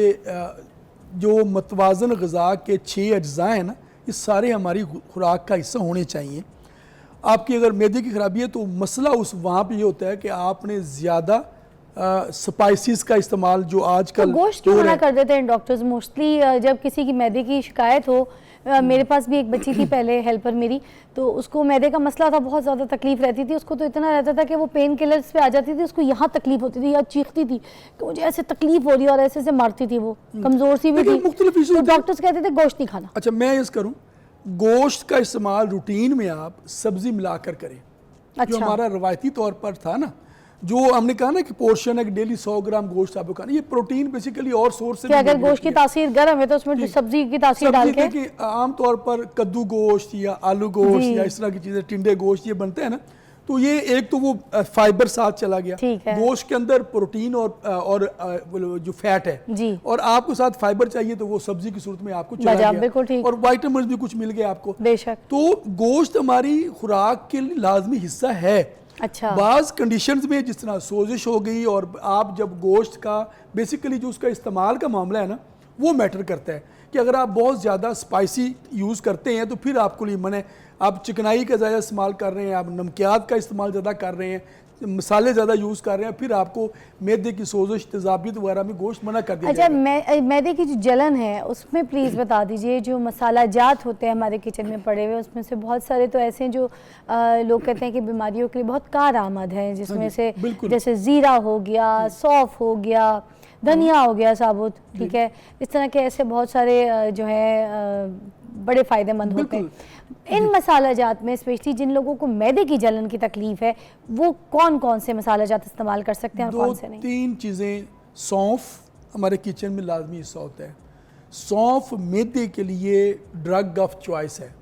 Speaker 3: जो मतवाज़न ग़िज़ा के 6 अज्ज़ा हैं ना, ये सारे हमारी खुराक का हिस्सा होने चाहिए। आपकी अगर मैदे की ख़राबी है तो मसला उस वहाँ पे ये होता है कि आपने ज़्यादा स्पाइसेस का इस्तेमाल जो आजकल
Speaker 1: तो गोश्त क्यों मना कर देते हैं डॉक्टर्स मोस्टली जब किसी की मैदे की शिकायत हो? मेरे पास भी एक बच्ची थी पहले, हेल्पर मेरी, तो उसको मैदे का मसला था, बहुत ज़्यादा तकलीफ रहती थी उसको, तो इतना रहता था कि वो पेन किलर्स पे आ जाती थी, उसको यहाँ तकलीफ होती थी या चीखती थी कि मुझे ऐसे तकलीफ हो रही है और ऐसे से मारती थी, वो कमज़ोर सी भी थी, तो डॉक्टर्स कहते थे गोश्त नहीं खाना।
Speaker 3: अच्छा, मैं इस करूँ, गोश्त का इस्तेमाल रूटीन में आप सब्ज़ी मिलाकर करें। जो हमारा रवायती तौर पर था ना, जो हमने कहा ना कि पोर्शन है कि डेली 100 ग्राम गोश्त आपको खाना, ये प्रोटीन बेसिकली और सोर्स से।
Speaker 1: अगर गोश्त की तासीर गर्म है तो उसमें सब्जी की तासीर डाल के,
Speaker 3: आम तौर पर कद्दू गोश्त या आलू गोश्त या इस तरह की चीज़ें, टिंडे गोश्त ये बनते हैं ना, तो ये एक तो वो फाइबर साथ चला गया, गोश्त के अंदर प्रोटीन और जो फैट है जी, और आपको साथ फाइबर चाहिए तो वो सब्जी की सूरत में आपको चला गया, और विटामिन भी कुछ मिल गया आपको बेशक। तो गोश्त हमारी खुराक के लिए लाजमी हिस्सा है। अच्छा, बाज़ कंडीशंस में जिस तरह सोजिश हो गई, और आप जब गोश्त का बेसिकली जो उसका इस्तेमाल का मामला है ना, वो मैटर करता है कि अगर आप बहुत ज़्यादा स्पाइसी यूज़ करते हैं तो फिर आपको लिए मने, आप चिकनाई का ज़्यादा इस्तेमाल कर रहे हैं, आप नमकियात का इस्तेमाल ज़्यादा कर रहे हैं, मसाले ज़्यादा यूज़ कर रहे हैं, फिर आपको मैदे की सोजिश, तेज़ाबियत वगैरह में गोश्त मना कर दिया।
Speaker 1: अच्छा, मैदे की जो जलन है उसमें प्लीज़ बता दीजिए, जो मसाला जात होते हैं हमारे किचन में पड़े हुए, उसमें से बहुत सारे तो ऐसे हैं जो लोग कहते हैं कि बीमारियों के लिए बहुत कारआमद हैं, जिसमें से जैसे ज़ीरा हो गया, सौफ हो गया, धनिया हो गया साबुत, ठीक है, इस तरह के ऐसे बहुत सारे जो है बड़े फ़ायदेमंद होते हैं। इन मसाला जात में स्पेशली जिन लोगों को मैदे की जलन की तकलीफ़ है, वो कौन कौन से मसाला जात इस्तेमाल कर सकते हैं और कौन से नहीं?
Speaker 3: 3 चीज़ें। सौंफ हमारे किचन में लाजमी हिस्सा होता है। सौंफ मैदे के लिए ड्रग ऑफ चॉइस है।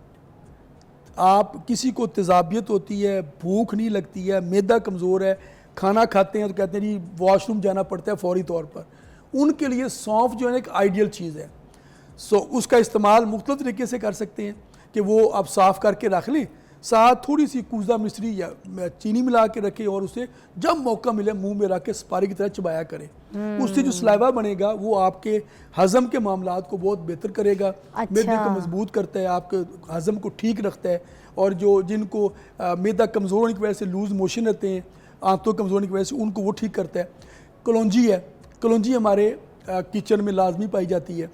Speaker 3: आप किसी को तेज़ाबियत होती है, भूख नहीं लगती है, मैदा कमज़ोर है, खाना खाते हैं तो कहते हैं जी वॉशरूम जाना पड़ता है फ़ौरी तौर पर, उनके लिए सौंफ जो है एक आइडियल चीज़ है। उसका इस्तेमाल मुख्तलिफ तरीके से कर सकते हैं कि वो आप साफ़ करके रख लें, साथ थोड़ी सी कूजा मिश्री या चीनी मिला के रखें और उसे जब मौका मिले मुंह में रख के सुपारी की तरह चबाया करें। उससे जो सलाइवा बनेगा वो आपके हज़म के मामलात को बहुत बेहतर करेगा।
Speaker 1: अच्छा।
Speaker 3: मैदे को मजबूत करता है, आपके हज़म को ठीक रखता है। और जो जिनको मैदा कमज़ोर होने की वजह से लूज़ मोशन रहते हैं, आंतों कमज़ोर होने की वजह से, उनको वो ठीक करता है। कलौंजी है, कलौंजी हमारे किचन में लाजमी पाई जाती है।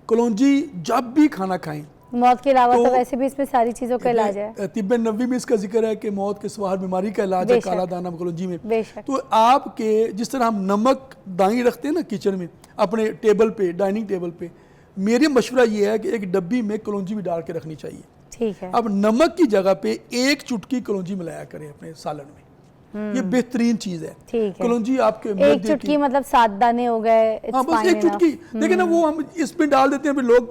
Speaker 3: कलौंजी जब भी खाना खाएं,
Speaker 1: मौत के अलावा तो वैसे भी इसमें सारी चीज़ों का इलाज है।
Speaker 3: तिब्बे नबवी में इसका जिक्र है कि मौत के सिवा हर बीमारी का इलाज है काला दाना कलौंजी में। तो आपके जिस तरह हम नमक दाई रखते हैं ना किचन में अपने टेबल पे, डाइनिंग टेबल पे, मेरे मशवरा ये है कि एक डब्बी में कलौंजी भी डाल के रखनी चाहिए।
Speaker 1: ठीक है।
Speaker 3: अब नमक की जगह पे एक चुटकी कलौंजी मिलाया करें अपने सालन में, ये बेहतरीन चीज है।
Speaker 1: ठीक है।
Speaker 3: कलौंजी आपके
Speaker 1: एक चुटकी मतलब 7 दाने हो गए।
Speaker 3: हाँ बस एक चुटकी, लेकिन ना वो हम इसमें डाल देते हैं, लोग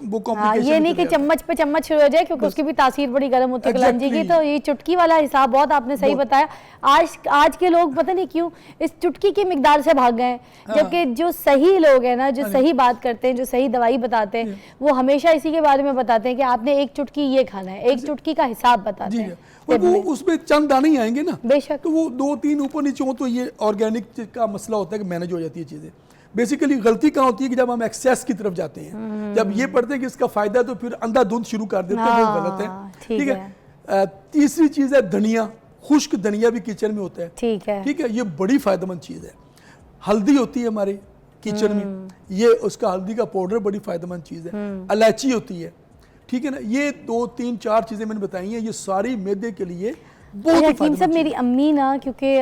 Speaker 3: वो कॉम्प्लिकेशन।
Speaker 1: ये नहीं कि चम्मच पे चम्मच शुरू हो जाए, क्योंकि उसकी भी तासीर बड़ी गर्म होती है कलौंजी की। तो ये चुटकी वाला हिसाब बहुत आपने सही बताया। आज के लोग पता नहीं क्यों इस चुटकी की मिकदार से भाग गए, जबकि जो सही लोग हैं ना, जो सही बात करते हैं, जो सही दवाई बताते हैं, वो हमेशा इसी के बारे में बताते हैं कि आपने एक चुटकी ये खाना है, एक चुटकी का हिसाब बताते हैं।
Speaker 3: और वो उसमें चंद दाने ही आएंगे ना,
Speaker 1: बेशक,
Speaker 3: तो वो 2-3 ऊपर नीचे हो तो ये ऑर्गेनिक का मसला होता है कि मैनेज हो जाती है चीज़ें। बेसिकली गलती कहाँ होती है कि जब हम एक्सेस की तरफ जाते हैं, जब ये पढ़ते हैं कि इसका फायदा, तो फिर अंधाधुंध शुरू कर देते हैं, वो गलत है। ठीक है। तीसरी चीज़ है धनिया, खुश्क धनिया भी किचन में होता है।
Speaker 1: ठीक है,
Speaker 3: ठीक है, ये बड़ी फायदेमंद चीज़ है। हल्दी होती है हमारे किचन में, ये उसका हल्दी का पाउडर बड़ी फायदेमंद चीज़ है। इलायची होती है, ठीक है ना। ये 2-3-4 चीज़ें मैंने बताई हैं, ये सारी मैदे के लिए बहुत
Speaker 1: हकीम साहब, मेरी अम्मी ना, क्योंकि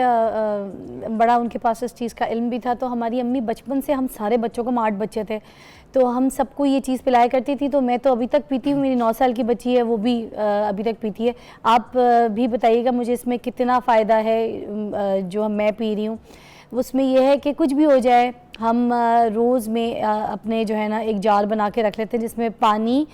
Speaker 1: बड़ा उनके पास इस चीज़ का इल्म भी था, तो हमारी अम्मी बचपन से, हम सारे बच्चों को, 8 बच्चे थे, तो हम सबको ये चीज़ पिलाया करती थी। तो मैं तो अभी तक पीती हूँ, मेरी 9 साल की बच्ची है, वो भी अभी तक पीती है। आप भी बताइएगा मुझे इसमें कितना फ़ायदा है जो मैं पी रही हूँ। उसमें यह है कि कुछ भी हो जाए, हम रोज़ में अपने जो है ना एक जार बना के रख लेते हैं, जिसमें पानी,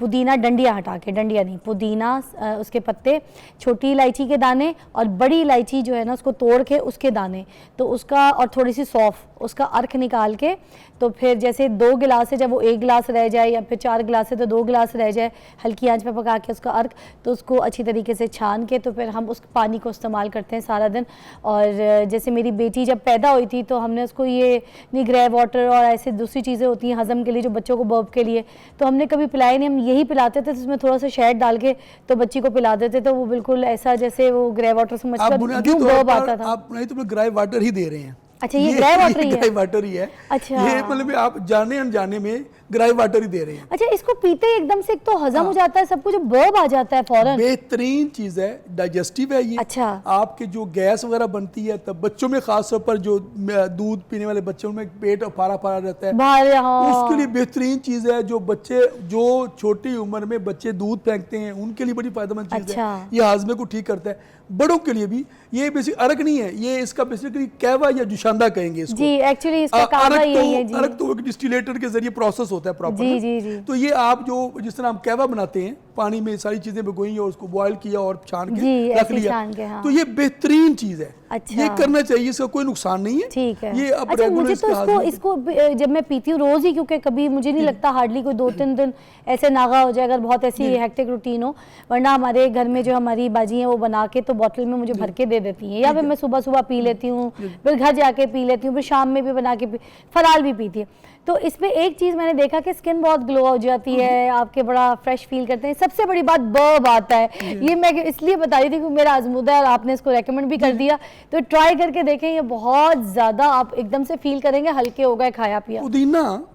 Speaker 1: पुदीना, डंडियाँ हटा के, डंडियाँ नहीं, पुदीना, उसके पत्ते, छोटी इलायची के दाने और बड़ी इलायची जो है ना उसको तोड़ के उसके दाने, तो उसका, और थोड़ी सी सौंफ, उसका अर्क निकाल के, तो फिर जैसे 2 गिलास है, जब वो 1 गिलास रह जाए, या फिर 4 गिलास है तो 2 गिलास रह जाए, हल्की आंच पे पका के उसका अर्क, तो उसको अच्छी तरीके से छान के, तो फिर हम उस पानी को इस्तेमाल करते हैं सारा दिन। और जैसे मेरी बेटी जब पैदा हुई थी, तो हमने उसको ये निग्रे वाटर और ऐसे दूसरी चीज़ें होती हैं हज़म के लिए, जो बच्चों को बर्प के लिए, तो हमने कभी पिलाए नहीं, हम यही पिलाते थे। तो उसमें थोड़ा सा शहद डाल के तो बच्ची को पिला देते, तो वो बिल्कुल ऐसा जैसे वो ग्रे वाटर समझकर बर्प आता था।
Speaker 3: आप नहीं तो ग्रे वाटर ही दे रहे हैं।
Speaker 1: अच्छा, ये ग्रे वाटर ही है?
Speaker 3: ग्रे वाटर ही है। अच्छा, ये मतलब आप जाने अनजाने में ग्रे वाटर ही दे रहे हैं।
Speaker 1: अच्छा, इसको पीते ही एकदम से एक तो हजम हो जाता है सब कुछ, बर्ब आ जाता है फौरन।
Speaker 3: बेहतरीन चीज है, डाइजेस्टिव है ये।
Speaker 1: अच्छा,
Speaker 3: आपके जो गैस वगैरह बनती है, तब बच्चों में खास तौर पर जो दूध पीने वाले बच्चों में पेट फारा फारा रहता है, उसके लिए बेहतरीन चीज है। जो बच्चे, जो छोटी उम्र में बच्चे दूध फेंकते हैं, उनके लिए बड़ी फायदेमंद चीज है। ये हाजमे को ठीक करता है। बड़ों के लिए भी ये बेसिक अर्क नहीं है, ये इसका बेसिकली कहवा या जुशांदा कहेंगे इसको।
Speaker 1: जी, एक्चुअली इसका कहवा यही है जी।
Speaker 3: अर्क तो एक डिस्टिलेटर के जरिए प्रोसेस होता है प्रॉपर।
Speaker 1: जी जी जी।
Speaker 3: तो ये आप जो जिस तरह हम कहवा बनाते हैं, पानी में सारी चीजें भिगोई और उसको बॉयल किया और छान के रख लिया,
Speaker 1: हाँ।
Speaker 3: तो ये बेहतरीन चीज है।
Speaker 1: अच्छा,
Speaker 3: ये करना चाहिए, इसका कोई नुकसान नहीं है।
Speaker 1: ठीक है।
Speaker 3: ये
Speaker 1: अच्छा, मुझे तो इसको जब मैं पीती हूँ रोज ही, क्योंकि कभी मुझे नहीं लगता हार्डली कोई 2-3 दिन ऐसे नागा हो जाए अगर बहुत ऐसी हेक्टिक रूटीन हो, वरना हमारे घर में जो हमारी बाजी हैं वो बना के तो बोतल में मुझे भर के दे देती हैं, या फिर मैं सुबह सुबह पी लेती हूँ, फिर घर जाके पी लेती हूँ, फिर शाम में भी बना के फराल भी पीती है। तो इसमें एक चीज़ मैंने देखा कि स्किन बहुत ग्लो हो जाती है, आपके बड़ा फ्रेश फील करते हैं। सबसे बड़ी बात बर्ब आता है, ये मैं इसलिए बता रही थी कि मेरा आजमूदा है और आपने इसको रेकमेंड भी कर दिया, तो ट्राई करके देखें, ये बहुत ज़्यादा आप एकदम से फील करेंगे हल्के हो गए खाया पिया।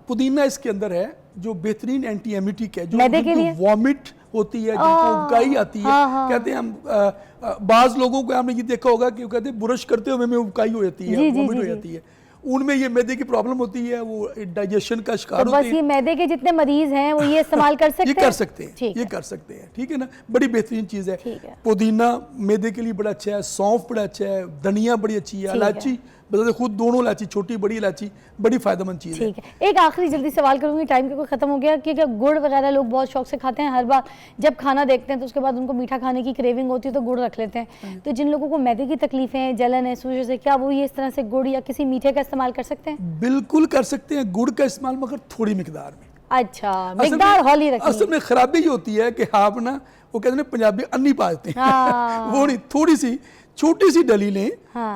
Speaker 3: पुदीना इसके अंदर है जो बेहतरीन एंटी एमिटिक है, जो
Speaker 1: मैदे के लिए
Speaker 3: वॉमिट होती है, जिनको उबकाई आती है। कहते हैं हम बाज लोगों को हमने ये देखा होगा कि कहते हैं ब्रश करते हुए में उबकाई हो जाती है, वॉमिट हो जाती है, उनमें ये मैदे की प्रॉब्लम होती है, वो डाइजेशन का शिकार होते हैं।
Speaker 1: बस ये मैदे के जितने मरीज हैं वो ये इस्तेमाल कर सकते हैं।
Speaker 3: ये कर सकते हैं, ये कर सकते हैं, ठीक है ना। बड़ी बेहतरीन चीज़ है। पुदीना मैदे के लिए बड़ा अच्छा है, सौंफ बड़ा अच्छा है, धनिया बड़ी अच्छी है, इलायची बता खुद दोनों इलायची, छोटी बड़ी इलायची बड़ी फ़ायदेमंद चीज़ है।
Speaker 1: ठीक है, एक आखिरी जल्दी सवाल करूंगी, टाइम का कोई ख़त्म हो गया, कि क्या गुड़ वगैरह लोग बहुत शौक से खाते हैं, हर बार जब खाना देखते हैं तो उसके बाद उनको मीठा खाने की क्रेविंग होती है तो गुड़ रख लेते हैं, तो जिन लोगों को मैदे की तकलीफें हैं, जलन है, सूजन से, क्या वो ये इस तरह से गुड़ या किसी मीठे का इस्तेमाल कर सकते हैं?
Speaker 3: बिल्कुल कर सकते हैं गुड़ का इस्तेमाल, मगर थोड़ी मिकदार में।
Speaker 1: अच्छा, मिकदार हौली रखनी
Speaker 3: असल में खराबी ये होती है कि आप ना, वो कहते हैं पंजाबी अन्नी पाते हैं, वो नहीं, थोड़ी सी छोटी सी डली लें,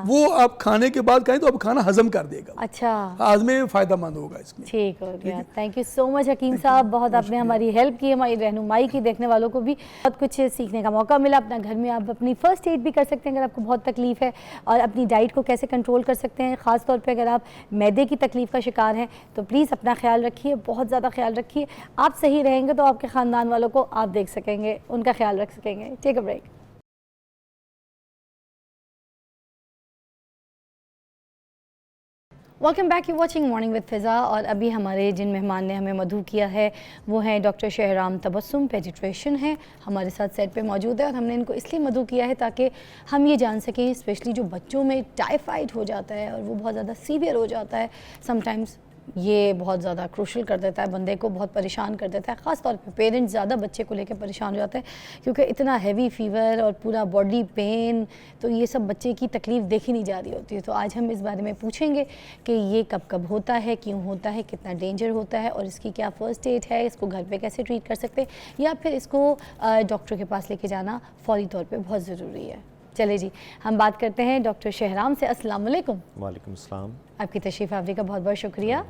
Speaker 3: वो आप खाने के बाद खाएं तो आप खाना हजम कर देगा।
Speaker 1: अच्छा,
Speaker 3: आज में फ़ायदेमंद होगा इसमें।
Speaker 1: ठीक हो गया। थैंक यू सो मच हकीम साहब, बहुत आपने हमारी हेल्प की, हमारी रहनुमाई की, देखने वालों को भी बहुत कुछ सीखने का मौका मिला। अपना घर में आप अपनी फ़र्स्ट एड भी कर सकते हैं अगर आपको बहुत तकलीफ़ है, और अपनी डाइट को कैसे कंट्रोल कर सकते हैं, ख़ास तौर पे अगर आप मैदे की तकलीफ़ का शिकार हैं तो प्लीज़ अपना ख्याल रखिए, बहुत ज़्यादा ख्याल रखिए। आप सही रहेंगे तो आपके ख़ानदान वालों को आप देख सकेंगे, उनका ख्याल रख सकेंगे। Take a break. Welcome back, you watching morning with Fiza. और अभी हमारे जिन मेहमान ने हमें मधु किया है वो हैं डॉक्टर शहराम तबस्सुम, पेडिट्रिशियन है, हमारे साथ सेट पे मौजूद है। और हमने इनको इसलिए मधु किया है ताकि हम ये जान सकें, स्पेशली जो बच्चों में टाइफाइड हो जाता है और वो बहुत ज़्यादा सीवियर हो जाता है, समटाइम्स ये बहुत ज़्यादा क्रूशल कर देता है, बंदे को बहुत परेशान कर देता है। ख़ास तौर पे पेरेंट्स ज़्यादा बच्चे को लेकर परेशान हो जाते हैं क्योंकि इतना हैवी फीवर और पूरा बॉडी पेन, तो ये सब बच्चे की तकलीफ़ देखी नहीं जा रही होती है। तो आज हम इस बारे में पूछेंगे कि ये कब कब होता है, क्यों होता है, कितना डेंजर होता है और इसकी क्या फ़र्स्ट एड है, इसको घर पर कैसे ट्रीट कर सकते हैं, या फिर इसको डॉक्टर के पास लेके जाना फ़ौरी तौर पर बहुत ज़रूरी है। चले जी, हम बात करते हैं डॉक्टर शहराम से। अस्सलाम वालेकुम।
Speaker 4: वालेकुम अस्सलाम।
Speaker 1: आपकी तशरीफ़ आवरी का बहुत बहुत शुक्रिया।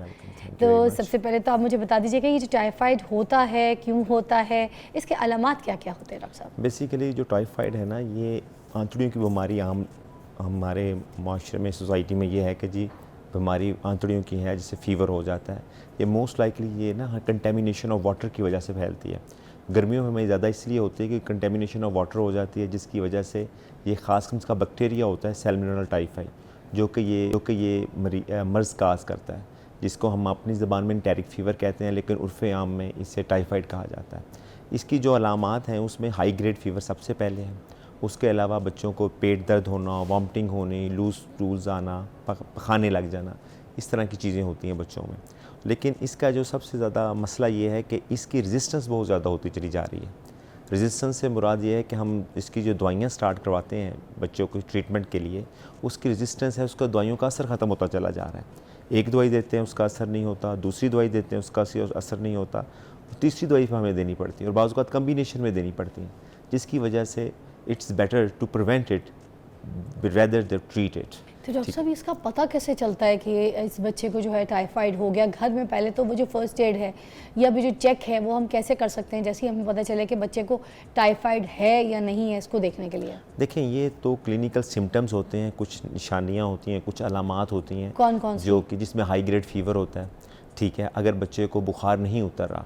Speaker 1: तो सबसे पहले तो आप मुझे बता दीजिए कि ये जो टाइफाइड होता है, क्यों होता है, इसके अलामात क्या क्या होते हैं डॉक्टर साहब?
Speaker 4: बेसिकली जो टाइफाइड है ना, ये आंतड़ियों की बीमारी आम हमारे माशरे में, सोसाइटी में ये है कि जी बीमारी आंतड़ियों की है, जिससे फ़ीवर हो जाता है। ये मोस्ट लाइकली ये ना कंटेमिनेशन ऑफ वाटर की वजह से फैलती है। गर्मियों में हमें ज़्यादा इसलिए होती है कि कंटेमिनेशन ऑफ वाटर हो जाती है, जिसकी वजह से ये ख़ास किस्म का बैक्टीरिया होता है सैल्मोनेला टाइफाइड, जो कि ये मर्ज़ काज करता है, जिसको हम अपनी ज़बान में एंटेरिक फ़ीवर कहते हैं, लेकिन उर्फ़े आम में इसे टाइफाइड कहा जाता है। इसकी जो अलामात हैं उसमें हाई ग्रेड फ़ीवर सबसे पहले है। उसके अलावा बच्चों को पेट दर्द होना, वॉमिटिंग होनी, लूज़ स्टूल्स आना, पखाने लग जाना, इस तरह की चीज़ें होती हैं बच्चों में। लेकिन इसका जो सबसे ज़्यादा मसला ये है कि इसकी रेजिस्टेंस बहुत ज़्यादा होती चली जा रही है। रेजिस्टेंस से मुराद ये है कि हम इसकी जो दवाइयाँ स्टार्ट करवाते हैं बच्चों को ट्रीटमेंट के लिए, उसकी रेजिस्टेंस है, उसका दवाइयों का असर ख़त्म होता चला जा रहा है। एक दवाई देते हैं उसका असर नहीं होता, दूसरी दवाई देते हैं उसका असर नहीं होता, तीसरी दवाई पर हमें देनी पड़ती है और बाज़ औक़ात कम्बिनेशन में देनी पड़ती है, जिसकी वजह से it's better to prevent it rather than treat it.
Speaker 1: तो डॉक्टर साहब इसका पता कैसे चलता है कि इस बच्चे को जो है टाइफाइड हो गया? घर में पहले तो वो जो फर्स्ट एड है या भी जो चेक है वो हम कैसे कर सकते हैं, जैसे ही हमें पता चले कि बच्चे को टाइफाइड है या नहीं है, इसको देखने के लिए?
Speaker 4: देखें, ये तो क्लिनिकल सिम्टम्स होते हैं, कुछ निशानियाँ होती हैं, कुछ अलामात होती हैं।
Speaker 1: कौन कौन सी?
Speaker 4: जो कि जिसमें हाई ग्रेड फ़ीवर होता है, ठीक है। अगर बच्चे को बुखार नहीं उतर रहा,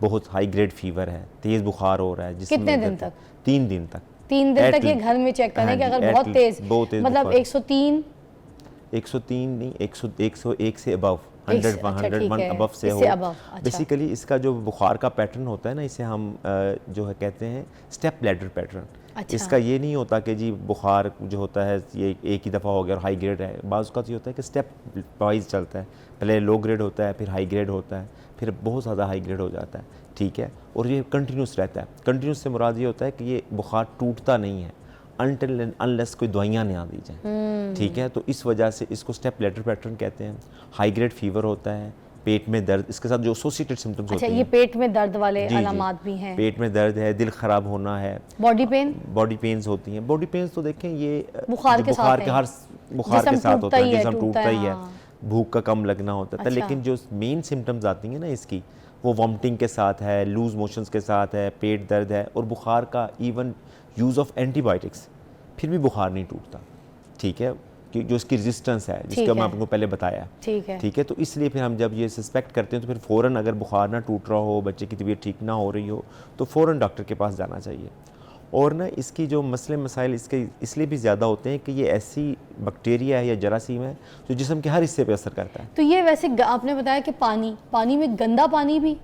Speaker 4: बहुत हाई ग्रेड फ़ीवर है, तेज़ बुखार हो रहा है, जिसमें
Speaker 1: कितने दिन तक?
Speaker 4: 3 दिन तक।
Speaker 1: 3 दिन तक ये घर में चेक करने के? अगर बहुत तेज़ मतलब 103
Speaker 4: नहीं, 101 से अबव, 101 अबव से हो। बेसिकली इसका जो बुखार का पैटर्न होता है ना, इसे हम जो है कहते हैं स्टेप लैडर पैटर्न।
Speaker 1: अच्छा।
Speaker 4: इसका ये नहीं होता कि जी बुखार जो होता है ये एक ही दफ़ा हो गया और हाई ग्रेड है। बाज़ का ये होता है कि स्टेप वाइज चलता है, पहले लो ग्रेड होता है, फिर हाई ग्रेड होता है, फिर बहुत ज़्यादा हाई ग्रेड हो जाता है, ठीक है। और ये कंटिन्यूस रहता है। कंटिन्यूस से मुराद ये होता है कि ये बुखार टूटता नहीं है अनटिल एंड अनलेस कोई दवाइयाँ ना दी जाएँ, ठीक है। तो इस वजह से इसको स्टेप लैडर पैटर्न कहते हैं। हाई ग्रेड फीवर होता है, पेट में दर्द, इसके साथ जो एसोसिएटेड सिम्टम्स होते हैं।
Speaker 1: ये पेट में दर्द वाले अलामात भी हैं?
Speaker 4: पेट में दर्द है, दिल ख़राब होना है,
Speaker 1: बॉडी पेन,
Speaker 4: बॉडी पेन्स होती हैं। बॉडी पेन्स तो देखें ये
Speaker 1: बुखार के साथ
Speaker 4: हर बुखार के साथ होता है, जिस्म टूटता ही है, भूख का कम लगना होता है। लेकिन जो मेन सिम्टम्स आती हैं ना इसकी, वो वॉमिटिंग के साथ है, लूज मोशंस के साथ है, पेट दर्द है और बुखार का इवन यूज़ ऑफ एंटीबायोटिक्स, फिर भी बुखार नहीं टूटता, ठीक है, कि जो इसकी रेजिस्टेंस है, जिसका मैं आपको पहले बताया, ठीक है। तो इसलिए फिर हम जब ये सस्पेक्ट करते हैं तो फिर फ़ौरन, अगर बुखार ना टूट रहा हो, बच्चे की तबीयत ठीक ना हो रही हो, तो फ़ौरन डॉक्टर के पास जाना चाहिए। और ना इसकी जो मसले मसाइल इसके इसलिए भी ज़्यादा होते हैं कि ये ऐसी बैक्टीरिया है या जरासीम है जो जिस्म के हर हिस्से पे असर करता है।
Speaker 1: तो ये वैसे आपने बताया कि पानी में गंदा पानी भी?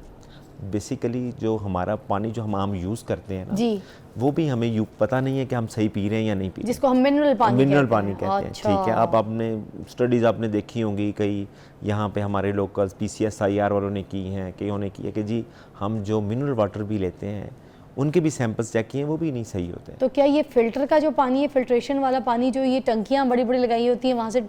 Speaker 4: बेसिकली जो हमारा पानी जो हम आम यूज़ करते हैं ना
Speaker 1: जी,
Speaker 4: वो भी हमें पता नहीं है कि हम सही पी रहे हैं या नहीं पी रहे।
Speaker 1: जिसको हम मिनरल पानी
Speaker 4: कहते हैं।
Speaker 1: अच्छा।
Speaker 4: ठीक है, आप आपने स्टडीज़ आपने देखी होंगी कई, यहाँ पे हमारे लोकल PCSIR वालों ने की हैं, कईयों ने की है कि जी हम जो मिनरल वाटर भी लेते हैं उनके भी सैंपल्स चेक किए हैं, वो भी नहीं सही होते।
Speaker 1: तो क्या ये फिल्टर का जो पानी है, फिल्ट्रेशन वाला पानी, जो ये टंकियां बड़ी बड़ी लगाई होती हैं वहाँ से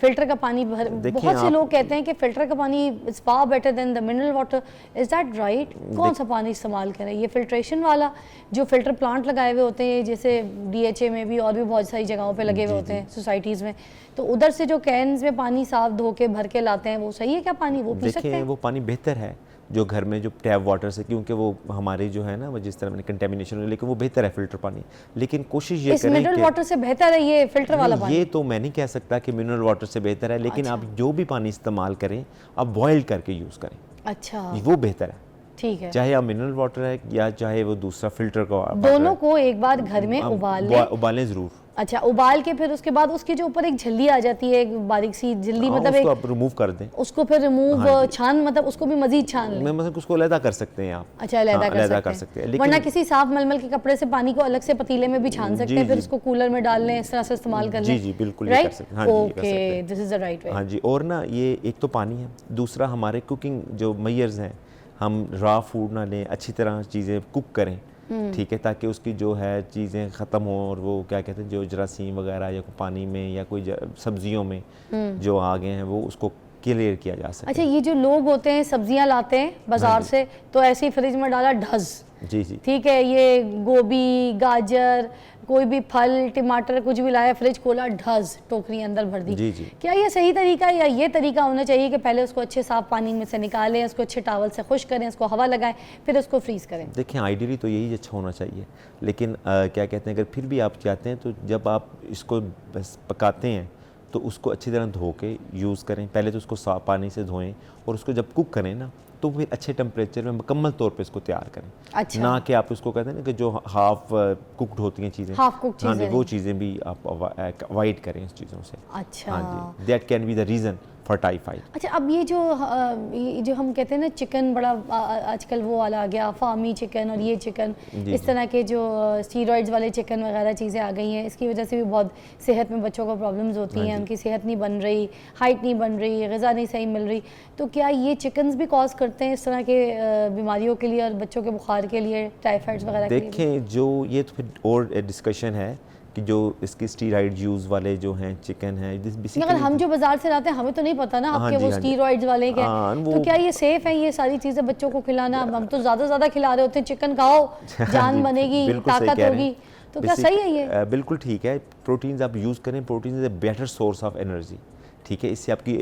Speaker 1: फिल्टर का पानी भर, बहुत से लोग कहते हैं कि फिल्टर का पानी is far better than the mineral water, is that right? कौन सा पानी इस्तेमाल करें, ये फिल्ट्रेशन वाला जो फिल्टर प्लांट लगाए हुए होते हैं, जैसे DHA में भी और भी बहुत सारी जगहों पे लगे हुए होते हैं सोसाइटीज़ में, तो उधर से जो कैन्स में पानी साफ धो के भर के लाते हैं, वो सही है क्या पानी, वो पी सकते हैं?
Speaker 4: वो पानी बेहतर है जो घर में जो टैप वाटर से, क्योंकि वो हमारे जो है ना वो जिस तरह मैंने कंटेमिनेशन, लेकिन वो बेहतर है फिल्टर पानी। लेकिन कोशिश ये करें
Speaker 1: मिनरल वाटर से बेहतर है ये फिल्टर वाला पानी?
Speaker 4: ये तो मैं नहीं कह सकता कि मिनरल वाटर से बेहतर है, लेकिन आप जो भी पानी इस्तेमाल करें आप बॉयल करके यूज़ करें।
Speaker 1: अच्छा,
Speaker 4: वो बेहतर है।
Speaker 1: ठीक है,
Speaker 4: चाहे आप मिनरल वाटर है या चाहे वो दूसरा फिल्टर का,
Speaker 1: दोनों को एक बार घर में
Speaker 4: उबालें ज़रूर।
Speaker 1: अच्छा, उबाल के फिर उसके बाद उसके जो ऊपर एक झिल्ली आ जाती है, एक बारीक सी झिल्ली, मतलब
Speaker 4: उसको आप रिमूव कर दें,
Speaker 1: उसको फिर रिमूव छान, मतलब उसको भी मजीद छान लें।
Speaker 4: मतलब उसको अलग कर सकते हैं आप।
Speaker 1: अच्छा, अलग कर सकते हैं, वरना किसी साफ मलमल के कपड़े से पानी को अलग से पतीले में भी छान सकते हैं, फिर उसको कूलर में डाल लें, इस तरह से इस्तेमाल कर लें।
Speaker 4: जी बिल्कुल,
Speaker 1: right, okay, this is the right way.
Speaker 4: हाँ जी, और ना ये एक तो पानी है, दूसरा हमारे कुकिंग जो मेयर्स हैं, हम रॉ फूड ना लें, अच्छी तरह चीज़ें कुक करें, ठीक है, ताकि उसकी जो है चीज़ें ख़त्म हो, और वो क्या कहते हैं जो जरासीम वगैरह या पानी में या कोई सब्जियों में जो आ गए हैं वो उसको क्लियर किया जा सके।
Speaker 1: अच्छा, ये जो लोग होते हैं सब्जियां लाते हैं बाजार से, तो ऐसे ही फ्रिज में डाला ढस,
Speaker 4: जी,
Speaker 1: ठीक है, ये गोभी, गाजर, कोई भी फल, टमाटर कुछ भी लाया, फ्रिज खोला, ढस टोकरी अंदर भर दी।
Speaker 4: जी।
Speaker 1: क्या ये सही तरीका है, या ये तरीका होना चाहिए कि पहले उसको अच्छे साफ पानी में से निकालें, उसको अच्छे टॉवल से खुश करें, उसको हवा लगाएं, फिर उसको फ्रीज करें?
Speaker 4: देखिए, आइडियली तो यही अच्छा होना चाहिए, लेकिन क्या कहते हैं अगर फिर भी आप चाहते हैं तो जब आप इसको बस पकाते हैं तो उसको अच्छी तरह धो के यूज़ करें। पहले तो उसको साफ पानी से धोएं, और उसको जब कुक करें ना तो फिर अच्छे टेम्परेचर में मुकम्मल तौर पे इसको तैयार करें।
Speaker 1: अच्छा,
Speaker 4: ना कि आप उसको कहते हैं ना कि जो हाफ कुक्ड होती हैं चीज़ें,
Speaker 1: हाफ कुक चीज़ें,
Speaker 4: हाँ जी, वो चीज़ें भी आप अवॉइड करें इस चीज़ों से।
Speaker 1: अच्छा,
Speaker 4: हाँ जी, that can be the reason for typhoid.
Speaker 1: अच्छा, अब ये जो हम कहते हैं ना चिकन, बड़ा आजकल वो वाला आ गया फार्मी चिकन, और ये चिकन, इस तरह के जो स्टीरॉइड्स वाले चिकन वगैरह चीज़ें आ गई हैं, इसकी वजह से भी बहुत सेहत में बच्चों को प्रॉब्लम्स होती हैं, उनकी सेहत नहीं बन रही, हाइट नहीं बन रही, ग़िज़ा नहीं सही मिल रही, तो क्या ये चिकन्स भी कॉज करते हैं इस तरह के बीमारियों के लिए, और बच्चों के बुखार के लिए, टाइफाइड्स वगैरह के लिए?
Speaker 4: देखें, जो ये तो फिर और डिस्कशन है कि जो इसकी स्टीरॉइड यूज़ वाले जो हैं चिकन हैं,
Speaker 1: मगर हम जो बाजार से लाते हैं हमें तो नहीं पता ना आपके वो स्टीरॉइड्स वाले क्या, तो क्या ये सेफ है ये सारी चीज़ें बच्चों को खिलाना? हम तो ज़्यादा खिला रहे होते हैं, चिकन खाओ जान बनेगी, ताकत होगी, तो क्या सही है ये?
Speaker 4: बिल्कुल ठीक है, प्रोटीन्स आप यूज़ करें, protein is a better source of energy, ठीक है, इससे आपकी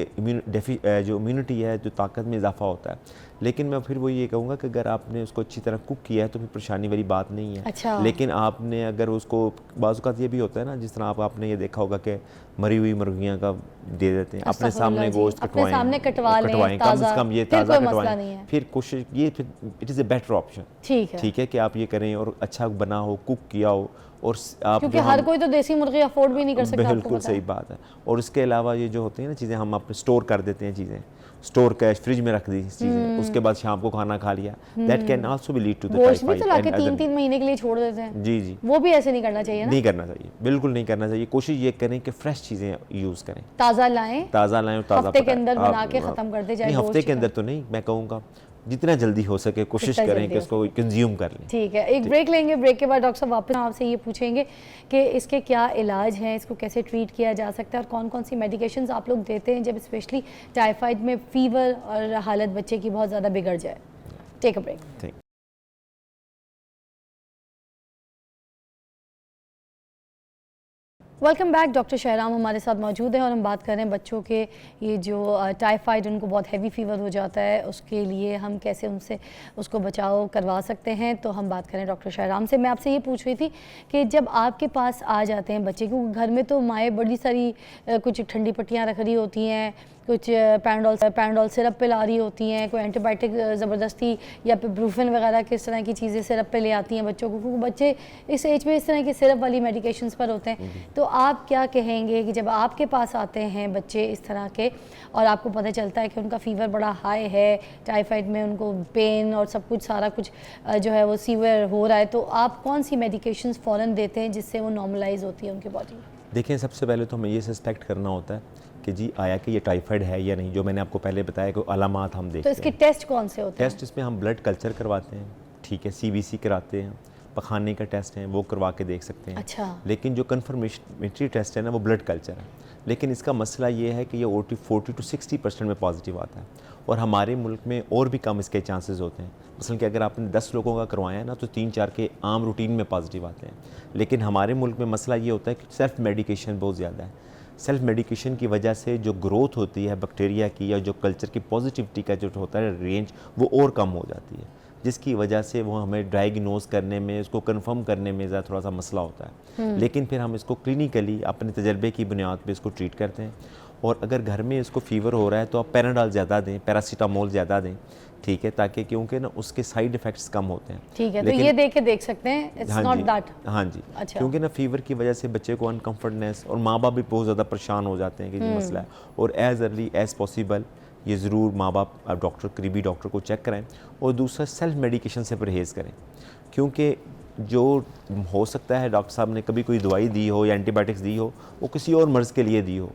Speaker 4: जो इम्यूनिटी है, जो ताकत में इजाफा होता है। लेकिन मैं फिर वो ये कहूँगा कि अगर आपने उसको अच्छी तरह कुक किया है तो फिर परेशानी वाली बात नहीं है।
Speaker 1: अच्छा।
Speaker 4: लेकिन आपने अगर उसको, बाज़ औक़ात ये भी होता है ना, जिस तरह आपने ये देखा होगा कि मरी हुई मुर्गियाँ का दे देते हैं, अपने सामने गोश्त कटवाएं, कम से कम ये ताज़ा कटवाएं, फिर कोशिश ये, it is a better option, ठीक है कि आप ये करें और अच्छा बना हो, कुक किया हो, और आप,
Speaker 1: क्योंकि हर कोई तो देसी मुर्गी अफोर्ड भी नहीं कर सकता।
Speaker 4: बिल्कुल सही बात है। और इसके अलावा ये जो होते हैं ना चीज़ें, हम अपने स्टोर कर देते हैं चीज़ें, स्टोर कैश फ्रिज में रख दी चीज़ें, उसके बाद शाम को खाना खा लिया, that can also be lead to the typhoid.
Speaker 1: गोश्त भी तो लाके 3-3 महीने के लिए छोड़ देते हैं।
Speaker 4: जी,
Speaker 1: वो भी ऐसे नहीं करना चाहिए ना?
Speaker 4: नहीं करना चाहिए, बिल्कुल नहीं करना चाहिए। कोशिश ये करें कि फ्रेश चीज़ें यूज़ करें,
Speaker 1: ताज़ा लाएं और ताज़ा
Speaker 4: हफ्ते
Speaker 1: के अंदर बना के ख़त्म कर दे जाए।
Speaker 4: हफ्ते के अंदर तो नहीं, मैं कहूँगा जितना जल्दी हो सके कोशिश करें कि उसको कंज्यूम कर लें।
Speaker 1: ठीक है, एक ब्रेक लेंगे, ब्रेक के बाद डॉक्टर साहब वापस आपसे ये पूछेंगे कि इसके क्या इलाज हैं, इसको कैसे ट्रीट किया जा सकता है, और कौन कौन सी मेडिकेशंस आप लोग देते हैं जब स्पेशली टाइफाइड में फीवर और हालत बच्चे की बहुत ज़्यादा बिगड़ जाए। Take a break. Welcome back. Doctor Shahram हमारे साथ मौजूद हैं और हम बात कर रहे हैं बच्चों के ये जो टाइफाइड, उनको बहुत हैवी फीवर हो जाता है, उसके लिए हम कैसे उनसे उसको बचाव करवा सकते हैं। तो हम बात करें डॉक्टर शहराम से। मैं आपसे ये पूछ रही थी कि जब आपके पास आ जाते हैं बच्चे, क्योंकि घर में तो माएँ बड़ी सारी कुछ ठंडी पट्टियाँ रख रही होती हैं, कुछ पैराडोल सिरप पे ला रही होती हैं, कोई एंटीबायोटिक ज़बरदस्ती या ब्रूफिन वगैरह किस तरह की चीज़ें सिरप पे ले आती हैं बच्चों को, क्योंकि बच्चे इस एज में इस तरह की सिरप वाली मेडिकेशंस पर होते हैं। तो आप क्या कहेंगे कि जब आपके पास आते हैं बच्चे इस तरह के और आपको पता चलता है कि उनका फ़ीवर बड़ा हाई है, टाइफाइड में उनको पेन और सब कुछ सारा कुछ जो है वो सीवियर हो रहा है, तो आप कौन सी मेडिकेशंस फ़ौरन देते हैं जिससे वो नॉर्मलाइज होती है उनकी बॉडी?
Speaker 4: देखिए, सबसे पहले तो हमें ये सस्पेक्ट करना होता है कि जी आया कि ये टाइफाइड है या नहीं, जो मैंने आपको पहले बताया कि अलामात हम देखते
Speaker 1: तो
Speaker 4: हैं।
Speaker 1: इसके टेस्ट कौन से होते हैं?
Speaker 4: टेस्ट इसमें हम ब्लड कल्चर करवाते हैं, ठीक है, CBC कराते हैं, पखाने का टेस्ट है वो करवा के देख सकते हैं।
Speaker 1: अच्छा।
Speaker 4: लेकिन जो कन्फर्मेटरी टेस्ट है ना वो ब्लड कल्चर है। लेकिन इसका मसला ये है कि ये 40 to 60% में पॉजिटिव आता है और हमारे मुल्क में और भी कम इसके चांसेस होते हैं। मसलन कि अगर आपने 10 लोगों का करवाया है ना तो 3-4 के आम रूटीन में पॉजिटिव आते हैं। लेकिन हमारे मुल्क में मसला ये होता है कि सेल्फ़ मेडिकेशन बहुत ज़्यादा है। सेल्फ मेडिकेशन की वजह से जो ग्रोथ होती है बैक्टीरिया की या जो कल्चर की पॉजिटिविटी का जो होता है रेंज वो और कम हो जाती है, जिसकी वजह से वो हमें डायग्नोज करने में, उसको कंफर्म करने में ज़्यादा थोड़ा सा मसला होता है। लेकिन फिर हम इसको क्लिनिकली अपने तजर्बे की बुनियाद पे इसको ट्रीट करते हैं। और अगर घर में इसको फ़ीवर हो रहा है तो आप पैराडॉल ज़्यादा दें, पैरासीटामोल ज़्यादा दें, ठीक है, ताकि क्योंकि ना उसके साइड इफ़ेक्ट्स कम होते हैं।
Speaker 1: ठीक है, तो ये देख सकते हैं, इट्स नॉट दैट।
Speaker 4: हाँ जी।
Speaker 1: अच्छा।
Speaker 4: क्योंकि ना फीवर की वजह से बच्चे को अनकम्फर्टनेस और माँ बाप भी बहुत ज़्यादा परेशान हो जाते हैं कि ये मसला है। और एज़ अर्ली एज़ पॉसिबल ये ज़रूर माँ बाप डॉक्टर, करीबी डॉक्टर को चेक कराएं। और दूसरा, सेल्फ मेडिकेशन से परहेज़ करें, क्योंकि जो हो सकता है डॉक्टर साहब ने कभी कोई दवाई दी हो या एंटीबायोटिक्स दी हो वो किसी और मर्ज़ के लिए दी हो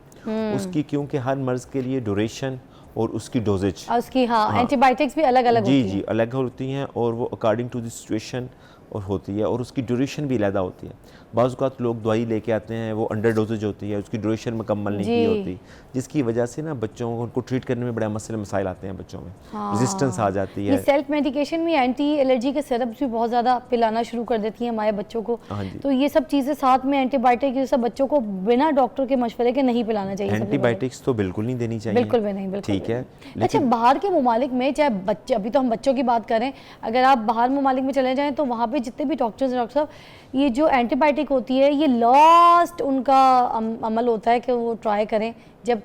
Speaker 4: उसकी, क्योंकि हर मर्ज़ के लिए ड्यूरेशन और उसकी डोजेज
Speaker 1: उसकी एंटीबायोटिक्स भी अलग अलग होती
Speaker 4: जी अलग होती हैं और वो अकॉर्डिंग टू द सिचुएशन और होती है और उसकी ड्यूरेशन भी अलग होती है। बाज़ औक़ात लोग दवाई लेके आते हैं वो अंडर डोजेज होती है, उसकी ड्यूरेशन मुकम्मल नहीं की होती, जिसकी वजह से ना बच्चों को उनको ट्रीट करने में बड़े मसाइल आते हैं, बच्चों में रेजिस्टेंस आ जाती है।
Speaker 1: ये सेल्फ मेडिकेशन में एंटी एलर्जी के सिरप्स भी बहुत ज़्यादा पिलाना शुरू कर देती हैं हमारे बच्चों को। तो ये सब चीज़ें साथ में एंटीबायोटिक, ये सब बच्चों को बिना डॉक्टर के मशवरे के नहीं पिलाना चाहिए।
Speaker 4: एंटीबायोटिक्स तो बिल्कुल नहीं देनी चाहिए,
Speaker 1: बिल्कुल भी नहीं, बिल्कुल
Speaker 4: ठीक है।
Speaker 1: अच्छा, बाहर के ममालिक में चाहे बच्चे, अभी तो हम बच्चों की बात करें, अगर आप बाहर ममालिक में चले जाएँ तो वहाँ पर जितने भी डॉक्टर साहब, ये जो एंटीबायोटिक होती है ये लास्ट उनका अमल होता है कि वो ट्राई करें जब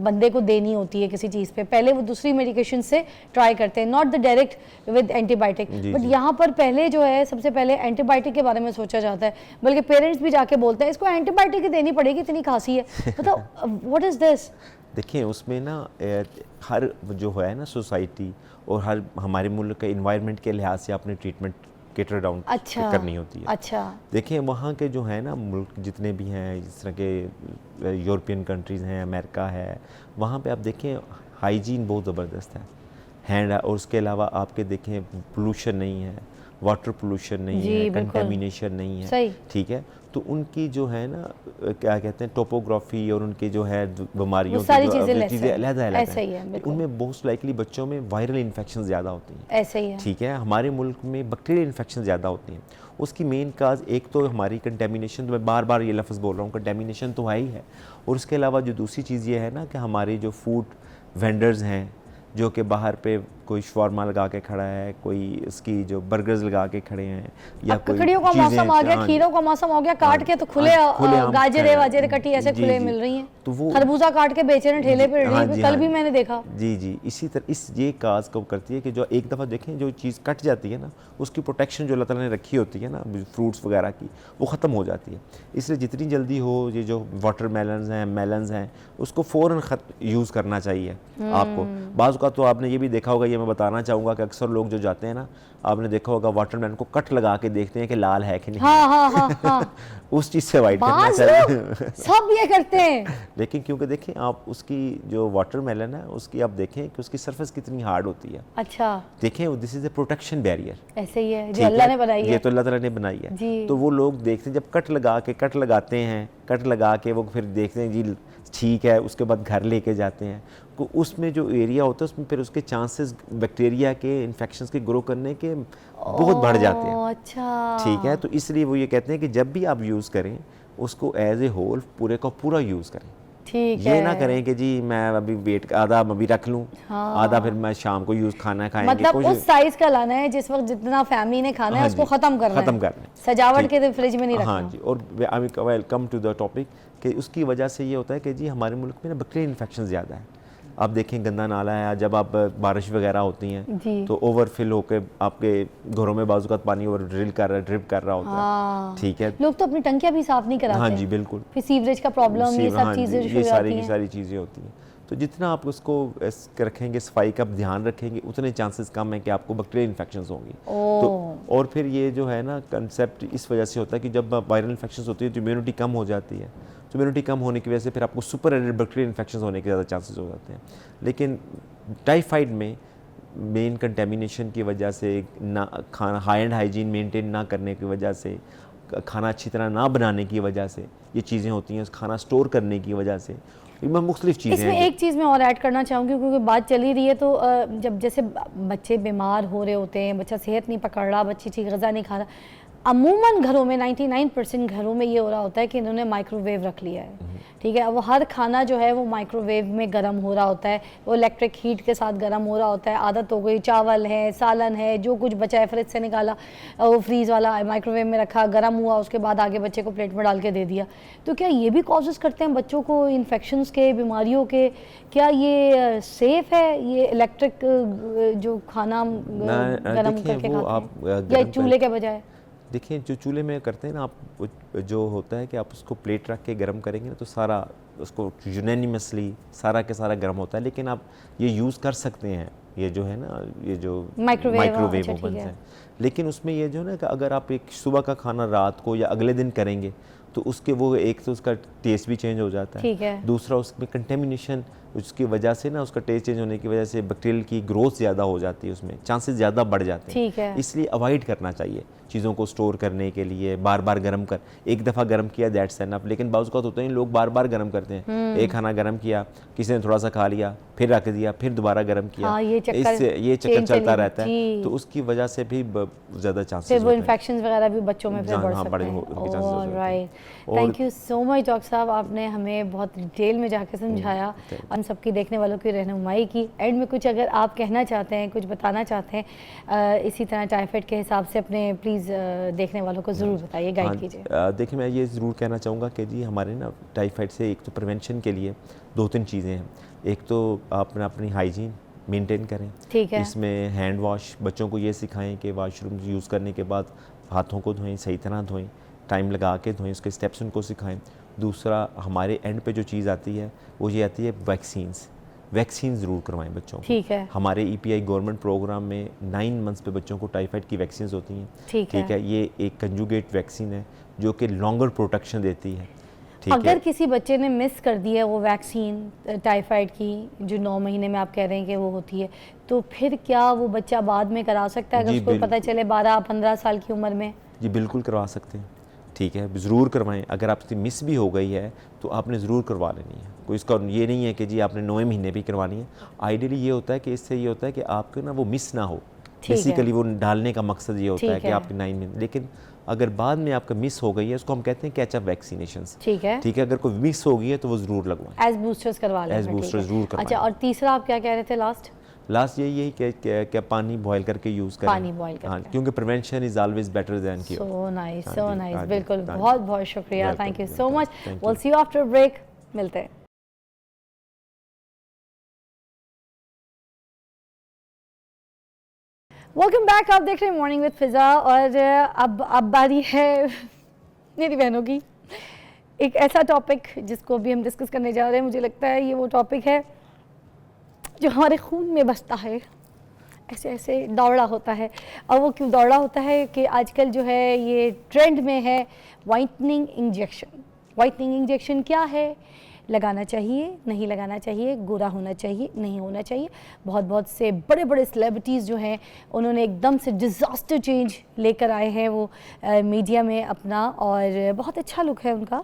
Speaker 1: बंदे को देनी होती है किसी चीज़ पे, पहले वो दूसरी मेडिकेशन से ट्राई करते हैं, not the direct with antibiotic. But यहाँ पर पहले जो है सबसे पहले एंटीबायोटिक के बारे में सोचा जाता है, बल्कि पेरेंट्स भी जाके बोलते हैं इसको एंटीबायोटिक ही देनी पड़ेगी, इतनी खांसी है। बताओ व्हाट इज़ दिस?
Speaker 4: देखिए, उसमें ना हर जो है ना सोसाइटी और हर हमारे मुल्क के इन्वायरमेंट के लिहाज से अपनी ट्रीटमेंट केटर डाउन करनी होती है।
Speaker 1: अच्छा।
Speaker 4: देखिए, वहाँ के जो है ना मुल्क जितने भी हैं, जिस तरह के यूरोपियन कंट्रीज़ हैं, अमेरिका है, वहाँ पे आप देखें हाइजीन बहुत ज़बरदस्त है, हैंड, और उसके अलावा आपके देखें पोल्यूशन नहीं है, वाटर पोल्यूशन नहीं है, कंटेमिनेशन नहीं है, ठीक है। तो उनकी जो है ना क्या कहते हैं टोपोग्राफी और उनकी जो है बीमारियों की चीज़ें अलग-अलग हैं, उनमें मोस्ट लाइकली बच्चों में वायरल इन्फेक्शन ज़्यादा होती हैं।
Speaker 1: ऐसे ही है, ठीक
Speaker 4: है। हमारे मुल्क में बैक्टीरियल इन्फेक्शन ज़्यादा होती हैं। उसकी मेन काज एक तो हमारी कंटेमिनेशन, तो मैं बार बार ये लफ्ज़ बोल रहा हूँ, कंटेमिनेशन तो है ही है, और उसके अलावा जो दूसरी चीज़ ये है ना कि हमारे जो फूड वेंडर्स हैं जो कि बाहर पे कोई शवारमा लगा के खड़ा है, कोई उसकी जो बर्गर्स लगा के खड़े हैं, या कोई
Speaker 1: ककड़ियों का मौसम आ गया, खीरों का मौसम हो गया, काट के तो खुले गाजरे वाजरे कटी ऐसे खुले मिल रही हैं, तो वो खरबूजा काट के बेच रहे हैं ठेले पे, कल भी मैंने देखा।
Speaker 4: जी इसी तरह ये काज को करती है कि जो एक दफ़ा देखें जो चीज़ कट जाती है ना, उसकी प्रोटेक्शन जो अल्लाह ताला ने रखी होती है ना फ्रूट्स वगैरह की, वो ख़त्म हो जाती है। इसलिए जितनी जल्दी हो ये जो वाटर मेलन्स हैं उसको फ़ौरन यूज़ करना चाहिए आपको। बाज़ औक़ात तो आपने ये भी देखा होगा, ये मैं बताना चाहूँगा कि अक्सर लोग जो जाते हैं ना, आपने देखा होगा वाटरमेलन को कट लगा के देखते हैं कि लाल है कि नहीं।
Speaker 1: हाँ।
Speaker 4: उस चीज़ से अवॉइड करना चाहिए।
Speaker 1: सब ये करते हैं।
Speaker 4: लेकिन क्योंकि देखें आप उसकी जो वाटरमेलन है उसकी आप देखें कि उसकी सरफेस कितनी हार्ड होती है।
Speaker 1: अच्छा।
Speaker 4: देखें, this is a protection barrier.
Speaker 1: ऐसे ही है जो अल्लाह ने बनाई है।
Speaker 4: ये तो अल्लाह ताला ने बनाई है। तो वो लोग देखते हैं जब कट लगाते हैं, कट लगा के वो फिर देखते हैं जी ठीक है, उसके बाद घर लेके जाते हैं, तो उसमें जो एरिया होता है उसमें फिर उसके चांसेस बैक्टीरिया के इन्फेक्शंस के ग्रो करने के बहुत बढ़ जाते हैं।
Speaker 1: अच्छा,
Speaker 4: ठीक है। तो इसलिए वो ये कहते हैं कि जब भी आप यूज़ करें उसको एज ए होल पूरे का पूरा यूज़ करें।
Speaker 1: ठीक
Speaker 4: ये ना करें कि जी मैं अभी वेट आधा अभी रख लूँ, आधा फिर मैं शाम को खाना खाएंगे।
Speaker 1: मतलब उस साइज का लाना है जिस वक्त जितना फैमिली ने खाना है उसको खत्म करना है, सजावट के फ्रिज में नहीं रखना।
Speaker 4: हाँ जी। और वेलकम टू द टॉपिक कि उसकी वजह से ये होता है कि जी हमारे मुल्क में ना बैक्टीरियल इन्फेक्शन ज़्यादा है, आप देखें गंदा नाला है, जब आप बारिश वगैरह होती
Speaker 1: जी।
Speaker 4: हैं तो ओवरफिल होकर आपके घरों में बाजू का पानी ओवर ड्रिप कर रहा होता है, ठीक है।
Speaker 1: लोग तो अपनी टंकियां भी साफ नहीं कराते।
Speaker 4: हाँ जी बिल्कुल।
Speaker 1: फिर सीवरेज का प्रॉब्लम, ये सब चीज़ें
Speaker 4: ये सारी चीज़ें होती हैं। तो जितना आप उसको रखेंगे, सफाई का ध्यान रखेंगे, उतने चांसेस कम है कि आपको बैक्टीरियल इन्फेक्शंस होंगी। तो और फिर ये जो है ना कंसेप्ट इस वजह से होता है कि जब वायरल इन्फेक्शंस होती है तो इम्यूनिटी कम हो जाती है, तो इम्यूनिटी कम होने की वजह से फिर आपको सुपर एडेड बैक्टीरियल इन्फेक्शंस होने के ज़्यादा चांसेस हो जाते हैं। लेकिन टाइफाइड में मेन कंटेमिनेशन की वजह से, ना खाना हाई एंड हाइजीन मेंटेन ना करने की वजह से, खाना अच्छी तरह ना बनाने की वजह से ये चीज़ें होती हैं, खाना स्टोर करने की वजह से, मुख्तलिफ चीज़ें
Speaker 1: इसमें
Speaker 4: हैं।
Speaker 1: एक चीज़ मैं और ऐड करना चाहूँगी क्योंकि बात चली रही है, तो जब जैसे बच्चे बीमार हो रहे होते हैं, बच्चा सेहत नहीं पकड़ रहा, बच्ची ठीक ग़िज़ा नहीं खा रहा, अमूमन घरों में 99% घरों में ये हो रहा होता है कि इन्होंने माइक्रोवेव रख लिया है, ठीक है। अब वो हर खाना जो है वो माइक्रोवेव में गर्म हो रहा होता है, वो इलेक्ट्रिक हीट के साथ गर्म हो रहा होता है। आदत हो गई, चावल है, सालन है, जो कुछ बचा है फ्रिज से निकाला, वो फ्रीज़ वाला माइक्रोवेव में रखा, गर्म हुआ, उसके बाद आगे बच्चे को प्लेट में डाल के दे दिया। तो क्या ये भी कॉजेज़ करते हैं बच्चों को इन्फेक्शंस के, बीमारियों के? क्या ये सेफ़ है, ये इलेक्ट्रिक जो खाना गर्म करके खाते हैं, या चूल्हे के बजाय?
Speaker 4: देखिए जो चूल्हे में करते हैं ना आप, जो होता है कि आप उसको प्लेट रख के गर्म करेंगे ना तो सारा उसको यूनानिमसली सारा के सारा गर्म होता है। लेकिन आप ये यूज़ कर सकते हैं, ये जो है ना, ये जो माइक्रोवेव ओवन है, लेकिन उसमें ये जो है ना कि अगर आप एक सुबह का खाना रात को या अगले दिन करेंगे तो उसके वो एक तो उसका टेस्ट भी चेंज हो जाता है, दूसरा उसमें कंटेमिनेशन, उसकी वजह से ना उसका टेस्ट चेंज होने की वजह से बैक्टीरियल की ग्रोथ ज़्यादा हो जाती है, उसमें चांसेस ज़्यादा बढ़ जाते हैं। इसलिए अवॉइड करना चाहिए चीज़ों को स्टोर करने के लिए। बार बार गर्म कर, एक दफ़ा गर्म किया दैट्स एनफ, लेकिन बाज़ औक़ात होते हैं लोग बार बार गर्म करते हैं। एक खाना गर्म किया, किसी ने थोड़ा सा खा लिया, फिर रख दिया, फिर दोबारा गर्म किया, इससे ये चक्कर चलता रहता है, तो उसकी वजह से भी ज़्यादा चांसेस
Speaker 1: वो इन्फेक्शंस वगैरह भी बच्चों में फिर बढ़ सकते हैं। Right, thank you so much doctor साहब, आपने हमें बहुत डिटेल में जाके समझाया, हम सबकी देखने वालों की रहनुमाई की। एंड में कुछ अगर आप कहना चाहते हैं, कुछ बताना चाहते हैं इसी तरह टाइफाइड के हिसाब से, अपने प्लीज़ देखने वालों को ज़रूर बताइए, गाइड कीजिए।
Speaker 4: देखिए मैं ये ज़रूर कहना चाहूँगा कि जी हमारे ना टाइफाइड से एक तो प्रिवेंशन के लिए 2-3 चीज़ें हैं। एक तो आप अपनी हाइजीन मेंटेन करें,
Speaker 1: ठीक है।
Speaker 4: इसमें हैंड वॉश, बच्चों को ये सिखाएं कि वॉशरूम यूज़ करने के बाद हाथों को धोएं, सही तरह धोएं, टाइम लगा के धोएं, उसके स्टेप्स उनको सिखाएं। दूसरा हमारे एंड पे जो चीज़ आती है वो ये आती है वैक्सीन ज़रूर करवाएं बच्चों को,
Speaker 1: ठीक है।
Speaker 4: हमारे EPI गवर्नमेंट प्रोग्राम में 9 मंथ्स पे बच्चों को टाइफाइड की वैक्सीन होती हैं, ठीक है। ये एक कंजुगेट वैक्सीन है जो कि लॉन्गर प्रोटेक्शन देती है।
Speaker 1: अगर किसी बच्चे ने मिस कर दी है वो वैक्सीन टाइफाइड की, जो 9 महीने में आप कह रहे हैं कि वो होती है, तो फिर क्या वो बच्चा बाद में करा सकता है अगर उसको पता चले 12-15 साल की उम्र में?
Speaker 4: जी बिल्कुल करवा सकते हैं, ठीक है, ज़रूर करवाएं। अगर आपसे मिस भी हो गई है तो आपने ज़रूर करवा लेनी है, कोई इसका ये नहीं है कि जी आपने 9 महीने भी करवानी है। आइडियली ये होता है कि इससे ये होता है कि आपको ना वो मिस ना हो, बेसिकली वो डालने का मकसद ये होता है कि आपके 9 महीने, लेकिन अगर बाद में आपका मिस हो गई है उसको हम कहते हैं कैचअप वैक्सीनेशंस, ठीक है। अगर कोई मिस हो गई है तो वो ज़रूर लगवाएं,
Speaker 1: एज बूस्टर्स करवा लें,
Speaker 4: एज बूस्टर्स ज़रूर करवाएं।
Speaker 1: अच्छा, और तीसरा आप क्या कह रहे थे लास्ट
Speaker 4: यही कि पानी बॉयल करके यूज़ करें,
Speaker 1: पानी बॉयल करके,
Speaker 4: हाँ, क्योंकि prevention is always better than cure.
Speaker 1: So nice, बिल्कुल, बहुत बहुत शुक्रिया, thank you so much. Will see you after break, मिलते हैं। वेलकम बैक, आप देख रहे हैं मॉर्निंग विद फिज़ा, और अब बारी है मेरी बहनों की। एक ऐसा टॉपिक जिसको भी हम डिस्कस करने जा रहे हैं, मुझे लगता है ये वो टॉपिक है जो हमारे खून में बसता है, ऐसे ऐसे दौड़ा होता है। और वो क्यों दौड़ा होता है कि आजकल जो है ये ट्रेंड में है वाइटनिंग इंजेक्शन। वाइटनिंग इंजेक्शन क्या है, लगाना चाहिए, नहीं लगाना चाहिए, गोरा होना चाहिए, नहीं होना चाहिए। बहुत से बड़े बड़े सेलिब्रिटीज़ जो हैं उन्होंने एकदम से डिज़ास्टर चेंज लेकर आए हैं वो मीडिया में अपना, और बहुत अच्छा लुक है उनका,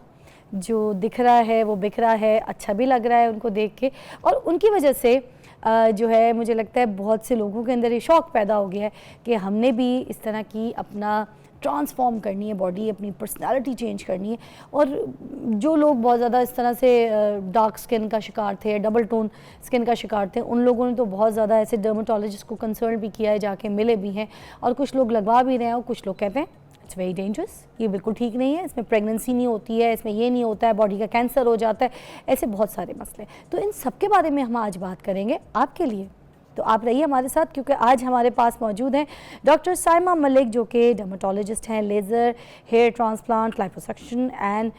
Speaker 1: जो दिख रहा है वो बिक रहा है, अच्छा भी लग रहा है उनको देख के। और उनकी वजह से जो है मुझे लगता है बहुत से लोगों के अंदर ये शौक़ पैदा हो गया है कि हमने भी इस तरह की अपना ट्रांसफॉर्म करनी है बॉडी, अपनी पर्सनालिटी चेंज करनी है। और जो लोग बहुत ज़्यादा इस तरह से डार्क स्किन का शिकार थे, डबल टोन स्किन का शिकार थे, उन लोगों ने तो बहुत ज़्यादा ऐसे डर्माटोलॉजिस्ट को कंसल्ट भी किया है, जाके मिले भी हैं, और कुछ लोग लगवा भी रहे हैं और कुछ लोग कहते हैं इट्स वेरी डेंजरस, ये बिल्कुल ठीक नहीं है, इसमें प्रेगनेंसी नहीं होती है, इसमें ये नहीं होता है, बॉडी का कैंसर हो जाता है, ऐसे बहुत सारे मसले। तो इन सब के बारे में हम आज बात करेंगे आपके लिए, तो आप रहिए हमारे साथ, क्योंकि आज हमारे पास मौजूद हैं डॉक्टर साइमा मलिक, जो कि डर्मेटोलॉजिस्ट हैं, laser, hair transplant, liposuction and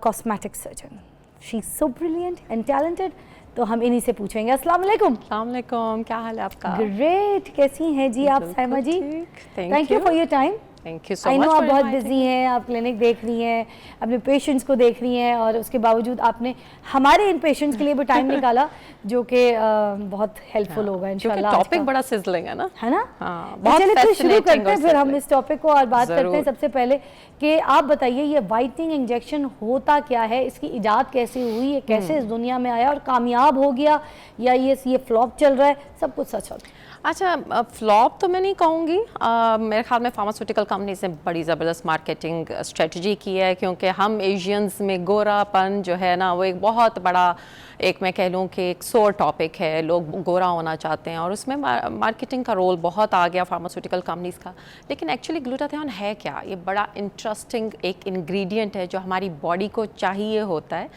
Speaker 1: cosmetic surgeon. She is so brilliant and talented. तो हम इन्हीं से पूछेंगे। अस्सलाम वालेकुम।
Speaker 5: अस्सलाम वालेकुम, क्या हाल है आपका?
Speaker 1: ग्रेट, कैसी हैं जी आप Saima ji? Thank you for your time.
Speaker 5: Thank you so
Speaker 1: I
Speaker 5: much.
Speaker 1: No आप बहुत बिजी हैं, आप क्लिनिक देख रही हैं, अपने पेशेंट्स को देख रही हैं, और उसके बावजूद आपने हमारे इन पेशेंट्स के लिए भी टाइम निकाला, जो कि बहुत हेल्पफुल होगा इंशाल्लाह।
Speaker 5: टॉपिक बड़ा सिजलिंग है ना,
Speaker 1: है ना?
Speaker 5: हाँ,
Speaker 1: तो
Speaker 5: बहुत
Speaker 1: चलिए तो शुरू
Speaker 5: fascinating
Speaker 1: करते हैं
Speaker 5: और
Speaker 1: फिर हम
Speaker 5: sizzling।
Speaker 1: इस टॉपिक को, और बात करते हैं
Speaker 5: ज़रूर।
Speaker 1: सबसे पहले कि आप बताइए ये वाइटनिंग इंजेक्शन होता क्या है, इसकी इजाद कैसे हुई, ये कैसे इस दुनिया में आया और कामयाब हो गया, या ये फ्लॉप चल रहा है, सब कुछ सच होता है?
Speaker 5: अच्छा, फ्लॉप तो मैं नहीं कहूँगी, मेरे ख्याल में फार्मास्यूटिकल कंपनीज ने बड़ी ज़बरदस्त मार्केटिंग स्ट्रेटजी की है, क्योंकि हम एशियंस में गोरापन जो है ना, वो एक बहुत बड़ा, एक मैं कह लूँ कि एक सोर टॉपिक है, लोग गोरा होना चाहते हैं, और उसमें मार्केटिंग का रोल बहुत आ गया फार्मास्यूटिकल कंपनीज का। लेकिन एक्चुअली ग्लूटाथियोन है क्या? ये बड़ा इंटरेस्टिंग एक इंग्रेडिएंट है जो हमारी बॉडी को चाहिए होता है,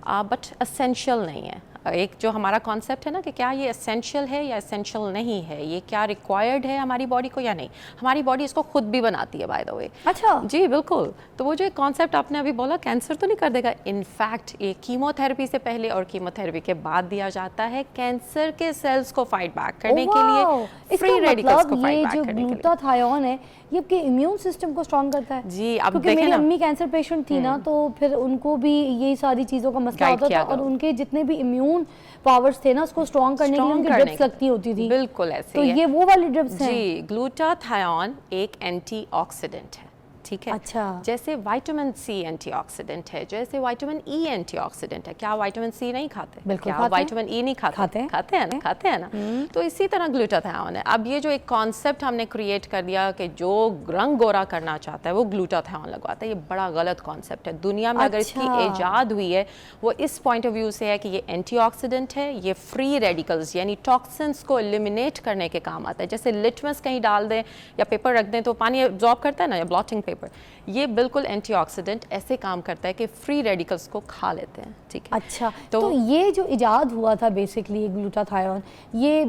Speaker 5: बट एसेंशियल नहीं है। एक जो हमारा कॉन्सेप्ट है ना कि क्या ये एसेंशियल है या एसेंशियल नहीं है, ये क्या रिक्वायर्ड है हमारी बॉडी को या नहीं, हमारी बॉडी इसको खुद भी बनाती है बाय द वे।
Speaker 1: अच्छा
Speaker 5: जी बिल्कुल। तो वो जो एक कॉन्सेप्ट आपने अभी बोला, कैंसर तो नहीं कर देगा, इनफैक्ट ये कीमोथेरेपी से पहले और कीमोथेरेपी के बाद दिया जाता है कैंसर के सेल्स को फाइट बैक करने के लिए, फ्री रेडिकल्स को फाइट बैक करने के लिए।
Speaker 1: ग्लूटाथायोन है ये आपके इम्यून सिस्टम को स्ट्रॉन्ग करता है
Speaker 5: जी, अब
Speaker 1: क्योंकि
Speaker 5: देखें
Speaker 1: मेरी
Speaker 5: ना,
Speaker 1: अम्मी कैंसर पेशेंट थी ना, तो फिर उनको भी यही सारी चीज़ों का मसला
Speaker 5: Guide
Speaker 1: होता
Speaker 5: किया
Speaker 1: था, और
Speaker 5: गया।
Speaker 1: उनके जितने भी इम्यून पावर्स थे ना, उसको स्ट्रॉन्ग करने के लिए उनकी ड्रिप्स लगती होती थी।
Speaker 5: बिल्कुल ऐसे
Speaker 1: तो
Speaker 5: ही है।
Speaker 1: ये वो वाली ड्रिप्स हैं?
Speaker 5: जी, ग्लूटाथायोन एक एंटीऑक्सीडेंट है, ठीक है?
Speaker 1: अच्छा।
Speaker 5: जैसे विटामिन सी एंटीऑक्सीडेंट है, जैसे विटामिन ई एंटीऑक्सीडेंट है। क्या विटामिन सी नहीं खाते?
Speaker 1: बिल्कुल
Speaker 5: क्या
Speaker 1: खाते हैं।
Speaker 5: विटामिन ई नहीं खाते?
Speaker 1: खाते हैं।
Speaker 5: खाते हैं ना। तो इसी तरह ग्लूटाथायोन है। अब ये जो एक कॉन्सेप्ट हमने क्रिएट कर दिया कि जो रंग गोरा करना चाहता है वो ग्लूटाथायोन लगवाता है, ये बड़ा गलत कॉन्सेप्ट है। दुनिया में अगर इसकी
Speaker 1: अच्छा।
Speaker 5: इजाद हुई है वो इस पॉइंट ऑफ व्यू से है कि ये एंटीऑक्सीडेंट है, ये फ्री रेडिकल्स यानी टॉक्सिन्स को एलिमिनेट करने के काम आता है। जैसे लिटमस कहीं डाल दें या पेपर रख दें तो पानी एब्जॉर्ब करता है ना, या ब्लॉटिंग पेपर, ये बिल्कुल एंटीऑक्सीडेंट ऐसे काम करता है कि फ्री रेडिकल्स को खा लेते हैं, ठीक है?
Speaker 1: अच्छा, तो ये जो इजाद हुआ था बेसिकली ग्लूटाथायोन, ये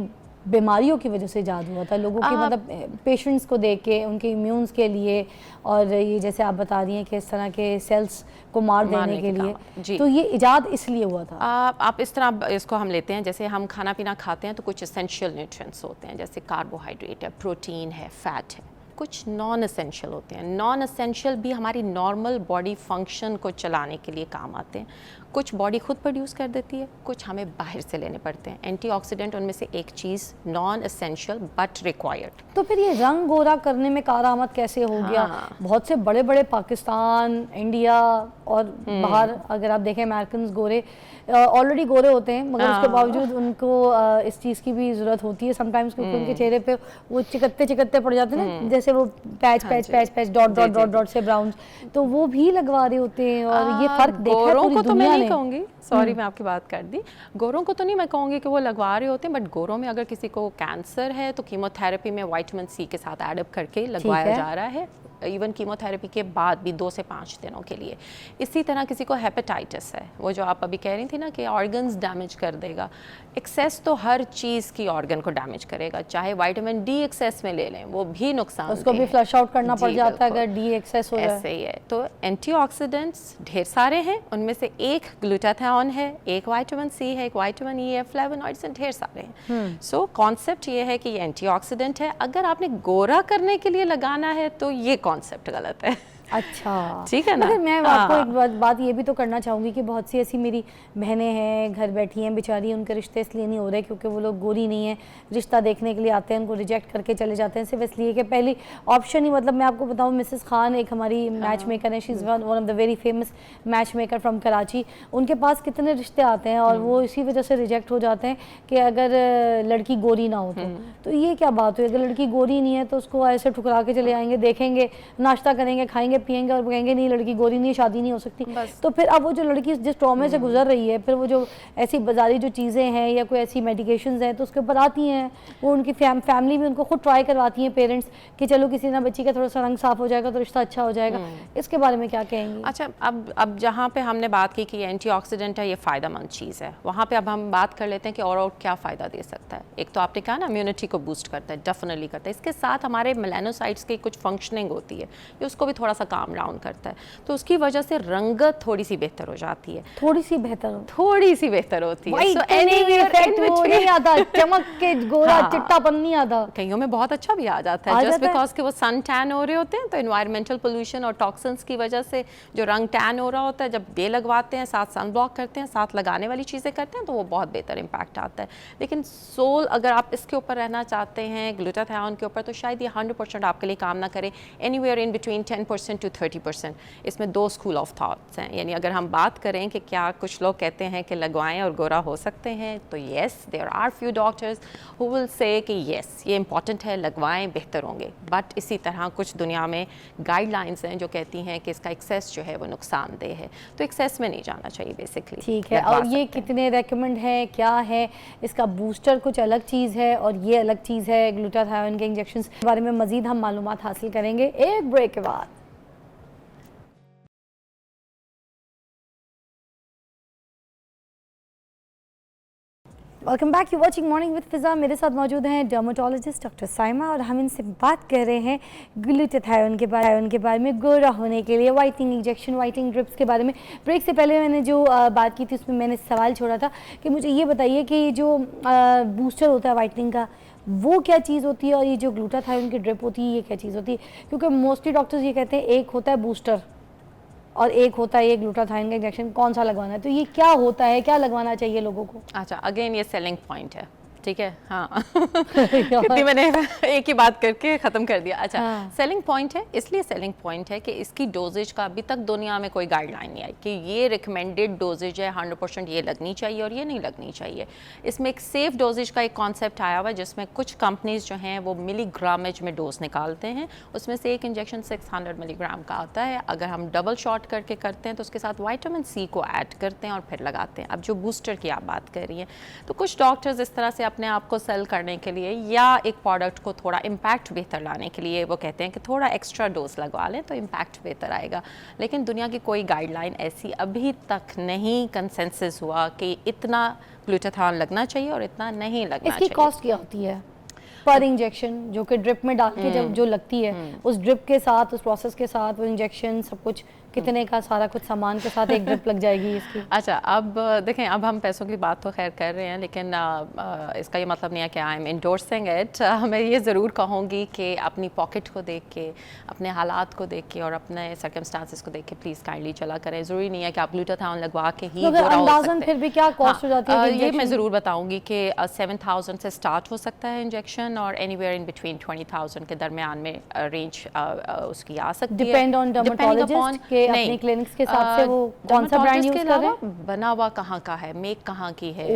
Speaker 1: बीमारियों की वजह से इजाद हुआ था, लोगों के मतलब पेशेंट्स को देख के उनके इम्यून्स के लिए, और ये जैसे आप बता रही हैं कि इस तरह के सेल्स को मार देने के लिए,
Speaker 5: जी।
Speaker 1: तो ये इजाद इसलिए हुआ था।
Speaker 5: आप इस तरह इसको हम लेते हैं, जैसे हम खाना पीना खाते हैं तो कुछ एसेंशियल न्यूट्रिएंट्स होते हैं, जैसे कार्बोहाइड्रेट है, प्रोटीन है, फैट है, कुछ नॉन एसेंशियल होते हैं। नॉन एसेंशियल भी हमारी नॉर्मल बॉडी फंक्शन को चलाने के लिए काम आते हैं। कुछ बॉडी खुद प्रोड्यूस कर देती है, कुछ हमें बाहर से लेने पड़ते हैं। एंटीऑक्सीडेंट उनमें से एक चीज़, नॉन एसेंशियल बट रिक्वायर्ड।
Speaker 1: तो फिर ये रंग गोरा करने में कारआमद कैसे हो गया?
Speaker 5: हाँ।
Speaker 1: बहुत से बड़े बड़े पाकिस्तान, इंडिया और बाहर अगर आप देखें अमेरिकन गोरे ऑलरेडी गोरे होते हैं, मगर उसके बावजूद उनको इस चीज़ की भी ज़रूरत होती है समटाइम्स, क्योंकि उनके चेहरे पे वो चिकत्ते पड़ जाते हैं ना, जैसे वो पैच डॉट से ब्राउन, तो वो भी लगवा रहे होते हैं। और ये फ़र्क देखा है
Speaker 5: गोरों
Speaker 1: पूरी
Speaker 5: को तो मैं
Speaker 1: दुनिया
Speaker 5: नहीं
Speaker 1: ने।
Speaker 5: कहूँगी, सॉरी मैं आपकी बात कर दी, गोरों को तो नहीं मैं कहूँगी कि वो लगवा रहे होते हैं, बट गोरों में अगर किसी को कैंसर है तो कीमोथेरेपी में विटामिन सी के साथ एडअप करके लगवाया जा रहा है, इवन कीमोथेरेपी के बाद भी 2 से 5 दिनों के लिए। इसी तरह किसी को हेपेटाइटिस है, वो जो आप अभी कह रही थी ना कि ऑर्गन्स डैमेज कर देगा, एक्सेस तो हर चीज़ की ऑर्गन को डैमेज करेगा, चाहे विटामिन डी एक्सेस में ले लें वो भी नुकसान,
Speaker 1: उसको भी फ्लश आउट करना पड़ जाता है
Speaker 5: बिल्कुल।
Speaker 1: अगर डी एक्सेस हो जाए।
Speaker 5: ऐसे ही है। तो एंटीऑक्सीडेंट्स ढेर सारे हैं, उनमें से एक ग्लूटाथायोन है, एक विटामिन सी है, एक विटामिन ई है, फ्लेवोनॉइड्स हैं, ढेर सारे हैं। सो कॉन्सेप्ट ये है कि ये एंटीऑक्सीडेंट है। अगर आपने गोरा करने के लिए लगाना है तो ये कॉन्सेप्ट गलत है।
Speaker 1: अच्छा,
Speaker 5: ठीक है ना?
Speaker 1: मगर मैं आपको एक बात ये भी तो करना चाहूँगी कि बहुत सी ऐसी मेरी बहनें हैं, घर बैठी हैं बेचारी, उनके रिश्ते इसलिए नहीं हो रहे क्योंकि वो लोग गोरी नहीं हैं, रिश्ता देखने के लिए आते हैं, उनको रिजेक्ट करके चले जाते हैं, सिर्फ इसलिए कि पहली ऑप्शन ही, मतलब मैं आपको बताऊँ, मिसेस खान एक हमारी मैच मेकर है, she is one of the very famous match maker from Karachi, उनके पास कितने रिश्ते आते हैं और वो इसी वजह से रिजेक्ट हो जाते हैं कि अगर लड़की गोरी ना हो तो ये क्या बात हुई? अगर लड़की गोरी नहीं है तो उसको ऐसे ठुकरा के चले आएंगे, देखेंगे, नाश्ता करेंगे, खाएंगे पियेंगे और वो कहेंगे नहीं लड़की गोरी नहीं, शादी नहीं हो सकती।
Speaker 5: बस।
Speaker 1: तो फिर अब वो जो लड़की जिस ट्रॉमे से गुजर रही है, फिर वो जो ऐसी बाजारी जो चीज़ें हैं या कोई ऐसी मेडिकेशंस हैं तो उसके ऊपर आती हैं, वो उनकी फैमिली भी उनको खुद ट्राई करवाती हैं पेरेंट्स कि चलो किसी ना बच्ची का थोड़ा सा रंग साफ हो जाएगा तो रिश्ता अच्छा हो जाएगा। इसके बारे में क्या कहेंगी?
Speaker 5: अच्छा, अब जहाँ पे हमने बात की कि ये एंटीऑक्सीडेंट है, ये फ़ायदेमंद चीज़ है, वहाँ पे अब हम बात कर लेते हैं कि और क्या फ़ायदा दे सकता है। एक तो आपने कहा ना इम्यूनिटी को बूस्ट करता है, डेफिनेटली करता है। इसके साथ हमारे मेलानोसाइट्स की कुछ फंक्शनिंग होती है, ये उसको भी थोड़ा सा काम डाउन करता है, तो उसकी वजह से रंगत थोड़ी सी बेहतर हो जाती है,
Speaker 1: थोड़ी सी बेहतर हो,
Speaker 5: थोड़ी सी बेहतर होती है।
Speaker 1: So वो नहीं आता, चमक के गोरा
Speaker 5: हाँ।
Speaker 1: चिट्टापन नहीं आता।
Speaker 5: कईयों में बहुत अच्छा भी आ जाता है, जस्ट बिकॉज कि वो सन टैन हो रहे होते हैं, तो इन्वायरमेंटल पोल्यूशन और टॉक्सिन्स की वजह से जो रंग टैन हो रहा होता है, जब ये लगवाते हैं, साथ सन ब्लॉक करते हैं, साथ लगाने वाली चीज़ें करते हैं, तो वो बहुत बेहतर इम्पैक्ट आता है। लेकिन सोल अगर आप इसके ऊपर रहना चाहते हैं ग्लूटाथायोन के ऊपर, तो शायद ये 100% आपके लिए काम ना करे। Anywhere in between 10% to 30%। इसमें दो स्कूल ऑफ थॉट्स हैं, यानी अगर हम बात करें कि क्या कुछ लोग कहते हैं कि लगवाएं और गोरा हो सकते हैं, तो yes, there are few doctors who will say कि येस ये इंपॉर्टेंट है, लगवाएं, बेहतर होंगे। बट इसी तरह कुछ दुनिया में गाइडलाइंस हैं जो कहती हैं कि इसका एक्सेस जो है वो नुकसानदेह है, तो एक्सेस में नहीं जाना चाहिए बेसिकली।
Speaker 1: ठीक है, और ये कितने रेकमेंड है, क्या है इसका बूस्टर, कुछ अलग चीज़ है और ये अलग चीज़ है ग्लूटाथायोन के इंजेक्शंस के बारे में मज़ीद हम मालूमात हासिल करेंगे एक ब्रेक के बाद। Welcome back, you watching morning with Fiza. मेरे साथ मौजूद हैं डर्मेटोलॉजिस्ट डॉक्टर साइमा और हम इनसे बात कर रहे हैं ग्लूटाथायोन के बारे में, गोरा होने के लिए वाइटनिंग इंजेक्शन, वाइटनिंग ड्रिप्स के बारे में। ब्रेक से पहले मैंने जो बात की थी उसमें मैंने सवाल छोड़ा था कि मुझे ये बताइए कि जो बूस्टर होता है वाइटनिंग का, वो क्या चीज़ होती है और ये जो ग्लूटाथायोन की ड्रिप होती है ये क्या चीज़ होती है? क्योंकि मोस्टली डॉक्टर्स ये कहते हैं एक होता है बूस्टर और एक होता है ये ग्लूटाथायोन का इंजेक्शन, कौन सा लगवाना है? तो ये क्या होता है, क्या लगवाना चाहिए लोगों को?
Speaker 5: अच्छा, अगेन ये सेलिंग पॉइंट है, ठीक है। हाँ कितनी मैंने एक ही बात करके ख़त्म कर दिया। अच्छा, सेलिंग पॉइंट है, इसलिए सेलिंग पॉइंट है कि इसकी डोजेज का अभी तक दुनिया में कोई गाइडलाइन नहीं आई कि ये रिकमेंडेड डोजेज है, 100% ये लगनी चाहिए और ये नहीं लगनी चाहिए। इसमें एक सेफ डोजेज का एक कॉन्सेप्ट आया हुआ है जिसमें कुछ कंपनीज जो हैं वो मिलीग्रामेज में डोज निकालते हैं, उसमें से एक इंजेक्शन 600 मिलीग्राम का आता है। अगर हम डबल शॉट करके करते हैं तो उसके साथ विटामिन सी को ऐड करते हैं और फिर लगाते हैं। अब जो बूस्टर की आप बात कर रही हैं, तो कुछ डॉक्टर्स इस तरह से अपने आप को सेल करने के लिए या एक प्रोडक्ट को थोड़ा इम्पैक्ट बेहतर लाने के लिए वो कहते हैं कि थोड़ा एक्स्ट्रा डोज लगवा लें तो इम्पैक्ट बेहतर आएगा। लेकिन दुनिया की कोई गाइडलाइन ऐसी अभी तक नहीं कंसेंसस हुआ कि इतना ग्लूटाथायोन लगना चाहिए और इतना नहीं लगना चाहिए।
Speaker 1: इसकी कॉस्ट क्या होती है पर इंजेक्शन, जो कि ड्रिप में डाल के जब जो लगती है, उस ड्रिप के साथ, उस प्रोसेस के साथ वो इंजेक्शन सब कुछ कितने का, सारा कुछ सामान के साथ एक ड्रिप लग जाएगी इसकी?
Speaker 5: अच्छा, अब देखें, अब हम पैसों की बात तो खैर कर रहे हैं, लेकिन इसका ये मतलब नहीं है कि आई एम इंडोर्सिंग इट। मैं ये ज़रूर कहूँगी कि अपनी पॉकेट को देख के, अपने हालात को देख के और अपने सर्कमस्टांसेस को देख के प्लीज़ काइंडली चला करें। ज़रूरी नहीं है कि आप ग्लूटाथायोन लगवा के ही गोरा हो सकते हैं।
Speaker 1: फिर भी क्या कॉस्ट हो जाती है?
Speaker 5: ये मैं ज़रूर बताऊँगी कि 7,000 से स्टार्ट हो सकता है इंजेक्शन और एनीवेयर इन बिटवीन 20,000 के दरमियान में रेंज उसकी आ सकती है।
Speaker 1: डिपेंड ऑन डर्मेटोलॉजिस्ट के अपने क्लिनिक्स के हिसाब से वो कौन सा ब्रांड यूज कर रहे हैं,
Speaker 5: बना हुआ कहाँ का है, मेक कहाँ की है,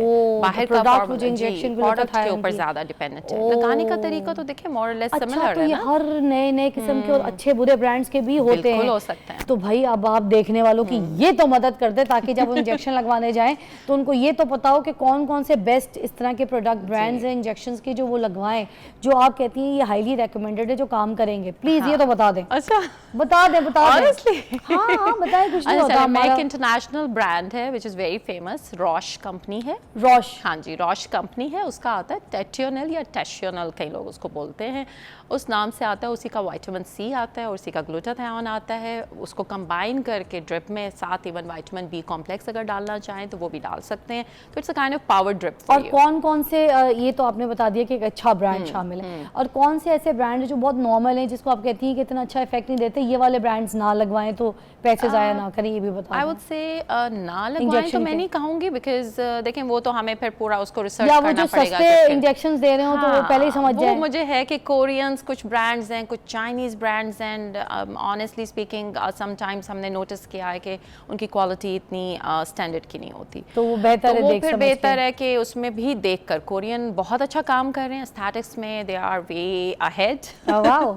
Speaker 1: बाहर का प्रोडक्ट इंजेक्शन
Speaker 5: प्रोडक्ट के ऊपर ज्यादा डिपेंडेंट है। लगाने का तरीका तो देखिए मोर और लेस सिमिलर है ना।
Speaker 1: हर नए किस्म के और अच्छे बुरे ब्रांड्स के भी होते हैं,
Speaker 5: हो सकते हैं।
Speaker 1: तो भाई अब आप देखने वालों की ये तो मदद कर दे ताकि जब वो इंजेक्शन लगवाने जाएं तो उनको ये तो पता हो कि कौन कौन से बेस्ट इस तरह के प्रोडक्ट ब्रांड्स हैं इंजेक्शंस के जो वो लगवाएं, जो आप कहती हैं ये हाईली रिकमेंडेड है, जो काम करेंगे। प्लीज ये तो बता दें।
Speaker 5: अच्छा,
Speaker 1: बता दें हाँ बताएं, कुछ नहीं होता।
Speaker 5: एक इंटरनेशनल ब्रांड है which is very famous, Roche company है।
Speaker 1: रॉश,
Speaker 5: हाँ जी, रॉश कंपनी है। उसका आता है टेटियोनल या टेशियोनल, कई लोग उसको बोलते हैं, उस नाम से आता है। उसी का विटामिन सी आता है और उसी का ग्लूटाथायोन आता है। उसको कंबाइन करके ड्रिप में साथ इवन विटामिन बी कॉम्प्लेक्स अगर डालना चाहें तो वो भी डाल सकते हैं। तो it's a kind of power drip.
Speaker 1: और कौन कौन से, ये तो आपने बता दिया कि एक अच्छा ब्रांड शामिल है, और कौन से ऐसे ब्रांड है जो बहुत नॉर्मल हैं जिसको आप कहती हैं कि इतना अच्छा इफेक्ट नहीं देते, ये वाले ब्रांड्स ना लगवाएं तो पैसे ज़ाया ना करें, ये भी बताओ।
Speaker 5: आई वुड से ना लगवाएं तो मैं नहीं कहूँगी, बिकॉज देखें वो तो हमें फिर पूरा उसको रिसर्च
Speaker 1: या
Speaker 5: करना
Speaker 1: वो जो
Speaker 5: पड़ेगा।
Speaker 1: सस्ते इंजेक्शंस दे रहे हो तो वो पहले ही समझ जाए।
Speaker 5: वो मुझे है कि कोरियंस कोरियंस कुछ ब्रांड्स हैं, कुछ Chinese brands and honestly speaking sometimes हमने नोटिस किया है कि उनकी क्वालिटी इतनी स्टैंडर्ड की नहीं होती,
Speaker 1: तो वो बेहतर है
Speaker 5: वो
Speaker 1: देख
Speaker 5: फिर
Speaker 1: समझ के।
Speaker 5: बेहतर है कि उसमें भी देखकर कोरियन बहुत अच्छा काम कर रहे हैं एस्थेटिक्स में, they are way ahead.
Speaker 1: Wow.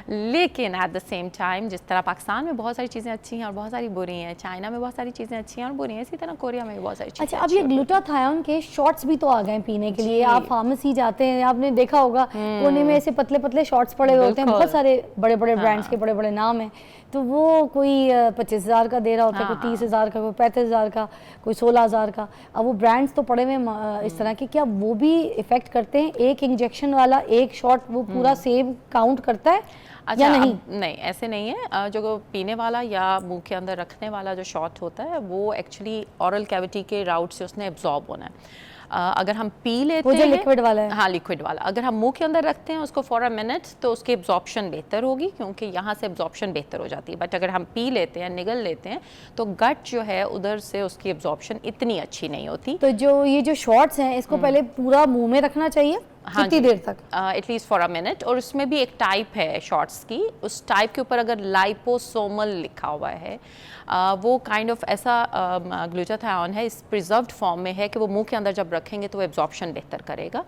Speaker 5: लेकिन एट द सेम टाइम जिस तरह पाकिस्तान में बहुत सारी चीज़ें अच्छी हैं और बहुत सारी बुरी हैं, चाइना में बहुत सारी चीज़ें अच्छी हैं और बुरी हैं, इसी तरह कोरिया में भी बहुत सारी चीज़ें
Speaker 1: अच्छा, अब ये ग्लूटाथायोन के शॉट्स भी तो आ गए पीने के लिए। आप फार्मेसी जाते हैं, आपने देखा होगा कोने में ऐसे पतले पतले शॉट्स पड़े हुए होते हैं, बहुत सारे बड़े बड़े ब्रांड्स के बड़े बड़े नाम हैं। तो वो कोई 25,000 का दे रहा होता है, कोई 30,000 का, कोई 35,000 का, कोई 16,000 का। अब वो ब्रांड्स तो पड़े हुए हैं इस तरह के, क्या वो भी इफेक्ट करते हैं? एक इंजेक्शन वाला एक शॉट वो पूरा सेम काउंट करता है
Speaker 5: अच्छा,
Speaker 1: या नहीं?
Speaker 5: नहीं, ऐसे नहीं है। जो पीने वाला या मुंह के अंदर रखने वाला जो शॉट होता है वो एक्चुअली ऑरल कैविटी के राउट से उसने एब्जॉर्ब होना है। अगर हम पी लेते
Speaker 1: वो जो
Speaker 5: हैं,
Speaker 1: लिक्विड वाला है।
Speaker 5: हाँ लिक्विड वाला, अगर हम मुंह के अंदर रखते हैं उसको फॉर अ मिनट तो उसकी एब्जॉर्प्शन बेहतर होगी, क्योंकि यहाँ से एब्जॉर्प्शन बेहतर हो जाती है। बट अगर हम पी लेते हैं, निगल लेते हैं, तो गट जो है उधर से उसकी एब्जॉर्प्शन इतनी अच्छी नहीं होती।
Speaker 1: तो जो ये जो शॉट्स हैं इसको पहले पूरा मुंह में रखना चाहिए कितनी देर तक?
Speaker 5: At least for a minute. और उसमें भी एक टाइप है शॉर्ट्स की, उस टाइप के ऊपर अगर लाइपोसोमल लिखा हुआ है, वो काइंड ऑफ ऐसा ग्लूटाथायोन है, इस प्रिजर्व्ड फॉर्म में है कि वो मुंह के अंदर जब रखेंगे तो वो एब्जॉर्प्शन बेहतर करेगा।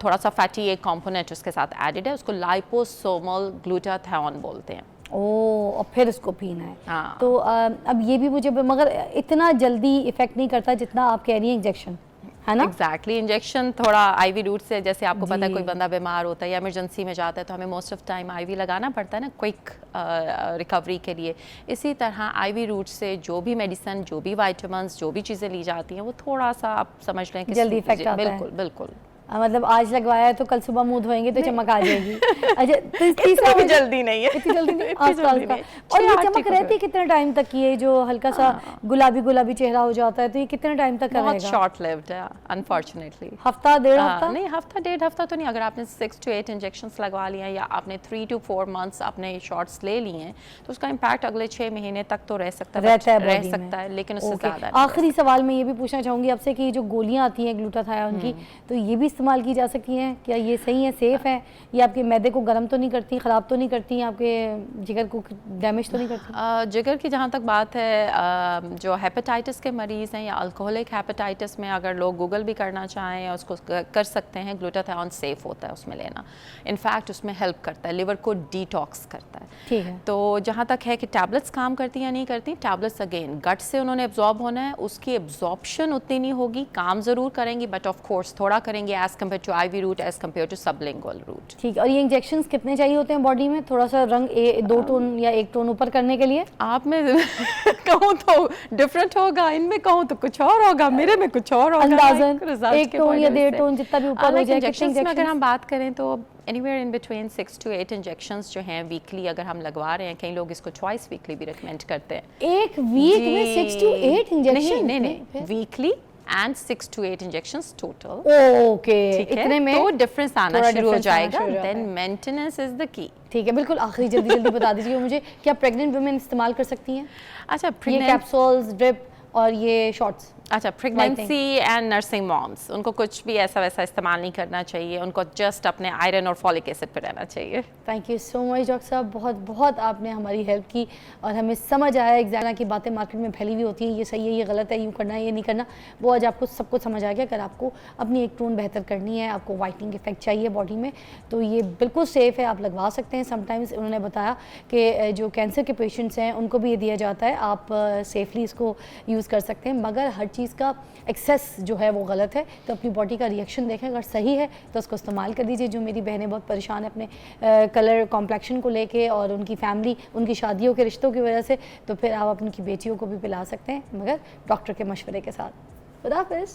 Speaker 5: थोड़ा सा फैटी एक कंपोनेंट उसके साथ एडेड है, उसको लाइपोसोमल ग्लूटाथायोन बोलते हैं।
Speaker 1: और फिर उसको पीना है।
Speaker 5: हाँ।
Speaker 1: तो अब ये भी मुझे, मगर इतना जल्दी इफेक्ट नहीं करता जितना आप कह रही हैं इंजेक्शन, है ना?
Speaker 5: एग्जैक्टली इंजेक्शन थोड़ा आईवी रूट से, जैसे आपको पता है कोई बंदा बीमार होता है या इमरजेंसी में जाता है तो हमें मोस्ट ऑफ टाइम आईवी लगाना पड़ता है ना, क्विक रिकवरी के लिए। इसी तरह आईवी रूट से जो भी मेडिसिन, जो भी विटामिन्स, जो भी चीज़ें ली जाती हैं वो थोड़ा सा आप समझ लें कि
Speaker 1: जल्दी इफेक्ट आता है।
Speaker 5: बिल्कुल बिल्कुल।
Speaker 1: मतलब आज लगवाया है तो कल सुबह मुंह धोएंगे तो चमक आ जाएगी। अच्छा, तीसरा
Speaker 5: इतनी जल्दी नहीं है,
Speaker 1: इतनी जल्दी नहीं,
Speaker 5: इतनी
Speaker 1: आस्ता
Speaker 5: जल्दी
Speaker 1: आस्ता।
Speaker 5: नहीं।
Speaker 1: और ये
Speaker 5: 6-8
Speaker 1: चमक
Speaker 5: टिक
Speaker 1: रहती है कितने टाइम तक की? ये जो हल्का सा गुलाबी गुलाबी चेहरा हो जाता है तो ये कितने टाइम तक
Speaker 5: बहुत
Speaker 1: रहेगा?
Speaker 5: शॉर्ट लिव्ड है अनफॉर्चुनेटली।
Speaker 1: हफ्ता, डेढ़ हफ्ता?
Speaker 5: नहीं, हफ्ता डेढ़ हफ्ता तो नहीं। अगर आपने 6 to 8 इंजेक्शंस लगवा लिए हैं या आपने 3 to 4 मंथ्स अपने शॉट्स ले लिए हैं तो उसका इम्पैक्ट अगले 6 महीने तक तो रह सकता है, लेकिन उससे ज़्यादा।
Speaker 1: आखिरी सवाल मैं ये भी पूछना चाहूँगी आपसे कि जो गोलियाँ आती हैं ग्लूटाथायोन की, तो ये भी इस्तेमाल की जा सकती हैं? क्या ये सही है, सेफ है? ये आपके मैदे को गर्म तो नहीं करती, ख़राब तो नहीं करती, आपके जिगर को डैमेज तो नहीं करती?
Speaker 5: जिगर की जहाँ तक बात है, जो हेपेटाइटिस के मरीज़ हैं या अल्कोहलिक हेपेटाइटिस में, अगर लोग गूगल भी करना चाहें उसको कर सकते हैं। ग्लूटाथायोन सेफ होता है उसमें लेना, इनफैक्ट उसमें हेल्प करता है, लिवर को डिटॉक्स करता है।
Speaker 1: ठीक है।
Speaker 5: तो जहाँ तक है कि टैबलेट्स काम करती या नहीं करती, टैबलेट्स अगेन गट से उन्होंने एब्जॉर्ब होना है, उसकी एब्जॉर्प्शन उतनी नहीं होगी, काम ज़रूर करेंगी बट ऑफ कोर्स थोड़ा करेंगे as compare to IV route, as compare to sublingual route.
Speaker 1: ठीक। और ये इंजेक्शंस कितने चाहिए होते हैं बॉडी में, थोड़ा सा रंग 2 टोन या 1 टोन ऊपर करने के लिए?
Speaker 5: आप में कहूँ तो डिफरेंट होगा, इनमें कहूँ तो कुछ और होगा, मेरे में कुछ और होगा।
Speaker 1: अंदाज़न 1 टोन या 1.5 टोन जितना भी ऊपर हो जाए।
Speaker 5: इंजेक्शंस में अगर हम बात करें तो anywhere in between 6 to 8 injections जो हैं वीकली अगर हम लगवा रहे हैं, कई लोग इसको ट्वाइस वीकली भी रिकमेंड करते हैं।
Speaker 1: एक वीक में 6 to 8 इंजेक्शन?
Speaker 5: नहीं, weekly and 6 to 8 injections total.
Speaker 1: Okay, इतने में
Speaker 5: तो डिफरेंस आना
Speaker 1: थोड़ा
Speaker 5: शुरू हो
Speaker 1: difference आना
Speaker 5: जाएगा।
Speaker 1: शुरू हो जाता
Speaker 5: देन
Speaker 1: है।
Speaker 5: Maintenance is the key.
Speaker 1: ठीक है, बिल्कुल आखिरी जल्दी जल्दी बता दीजिए मुझे, क्या प्रेग्नेंट वुमेन इस्तेमाल कर सकती हैं
Speaker 5: अच्छा,
Speaker 1: ये कैप्सूल्स, ड्रिप और ये शॉट्स?
Speaker 5: अच्छा, प्रेगनेंसी एंड नर्सिंग मॉम्स, उनको कुछ भी ऐसा वैसा इस्तेमाल नहीं करना चाहिए, उनको जस्ट अपने आयरन और फॉलिक एसिड पर रहना चाहिए।
Speaker 1: Thank you so much doctor साहब, बहुत बहुत आपने हमारी हेल्प की और हमें समझ आया एग्जैक्ट की बातें मार्केट में फैली हुई होती हैं, ये सही है, ये गलत है, यूँ करना है, ये नहीं करना, वो आज आपको सब कुछ समझ आ गया। अगर आपको अपनी एक टोन बेहतर करनी है, आपको वाइटनिंग इफेक्ट चाहिए बॉडी में, तो ये बिल्कुल सेफ़ है, आप लगवा सकते हैं। समटाइम्स उन्होंने बताया कि जो कैंसर के पेशेंट्स हैं उनको भी ये दिया जाता है, आप सेफली इसको यूज़ कर सकते हैं, मगर हर चीज़ का एक्सेस जो है वो गलत है। तो अपनी बॉडी का रिएक्शन देखें, अगर सही है तो उसको इस्तेमाल कर दीजिए। जो मेरी बहनें बहुत परेशान है अपने कलर कॉम्प्लेक्शन को लेके और उनकी फैमिली, उनकी शादियों के रिश्तों की वजह से, तो फिर आप अपनी बेटियों को भी पिला सकते हैं, मगर डॉक्टर के मशवरे के साथ। खुदा हाफिज़।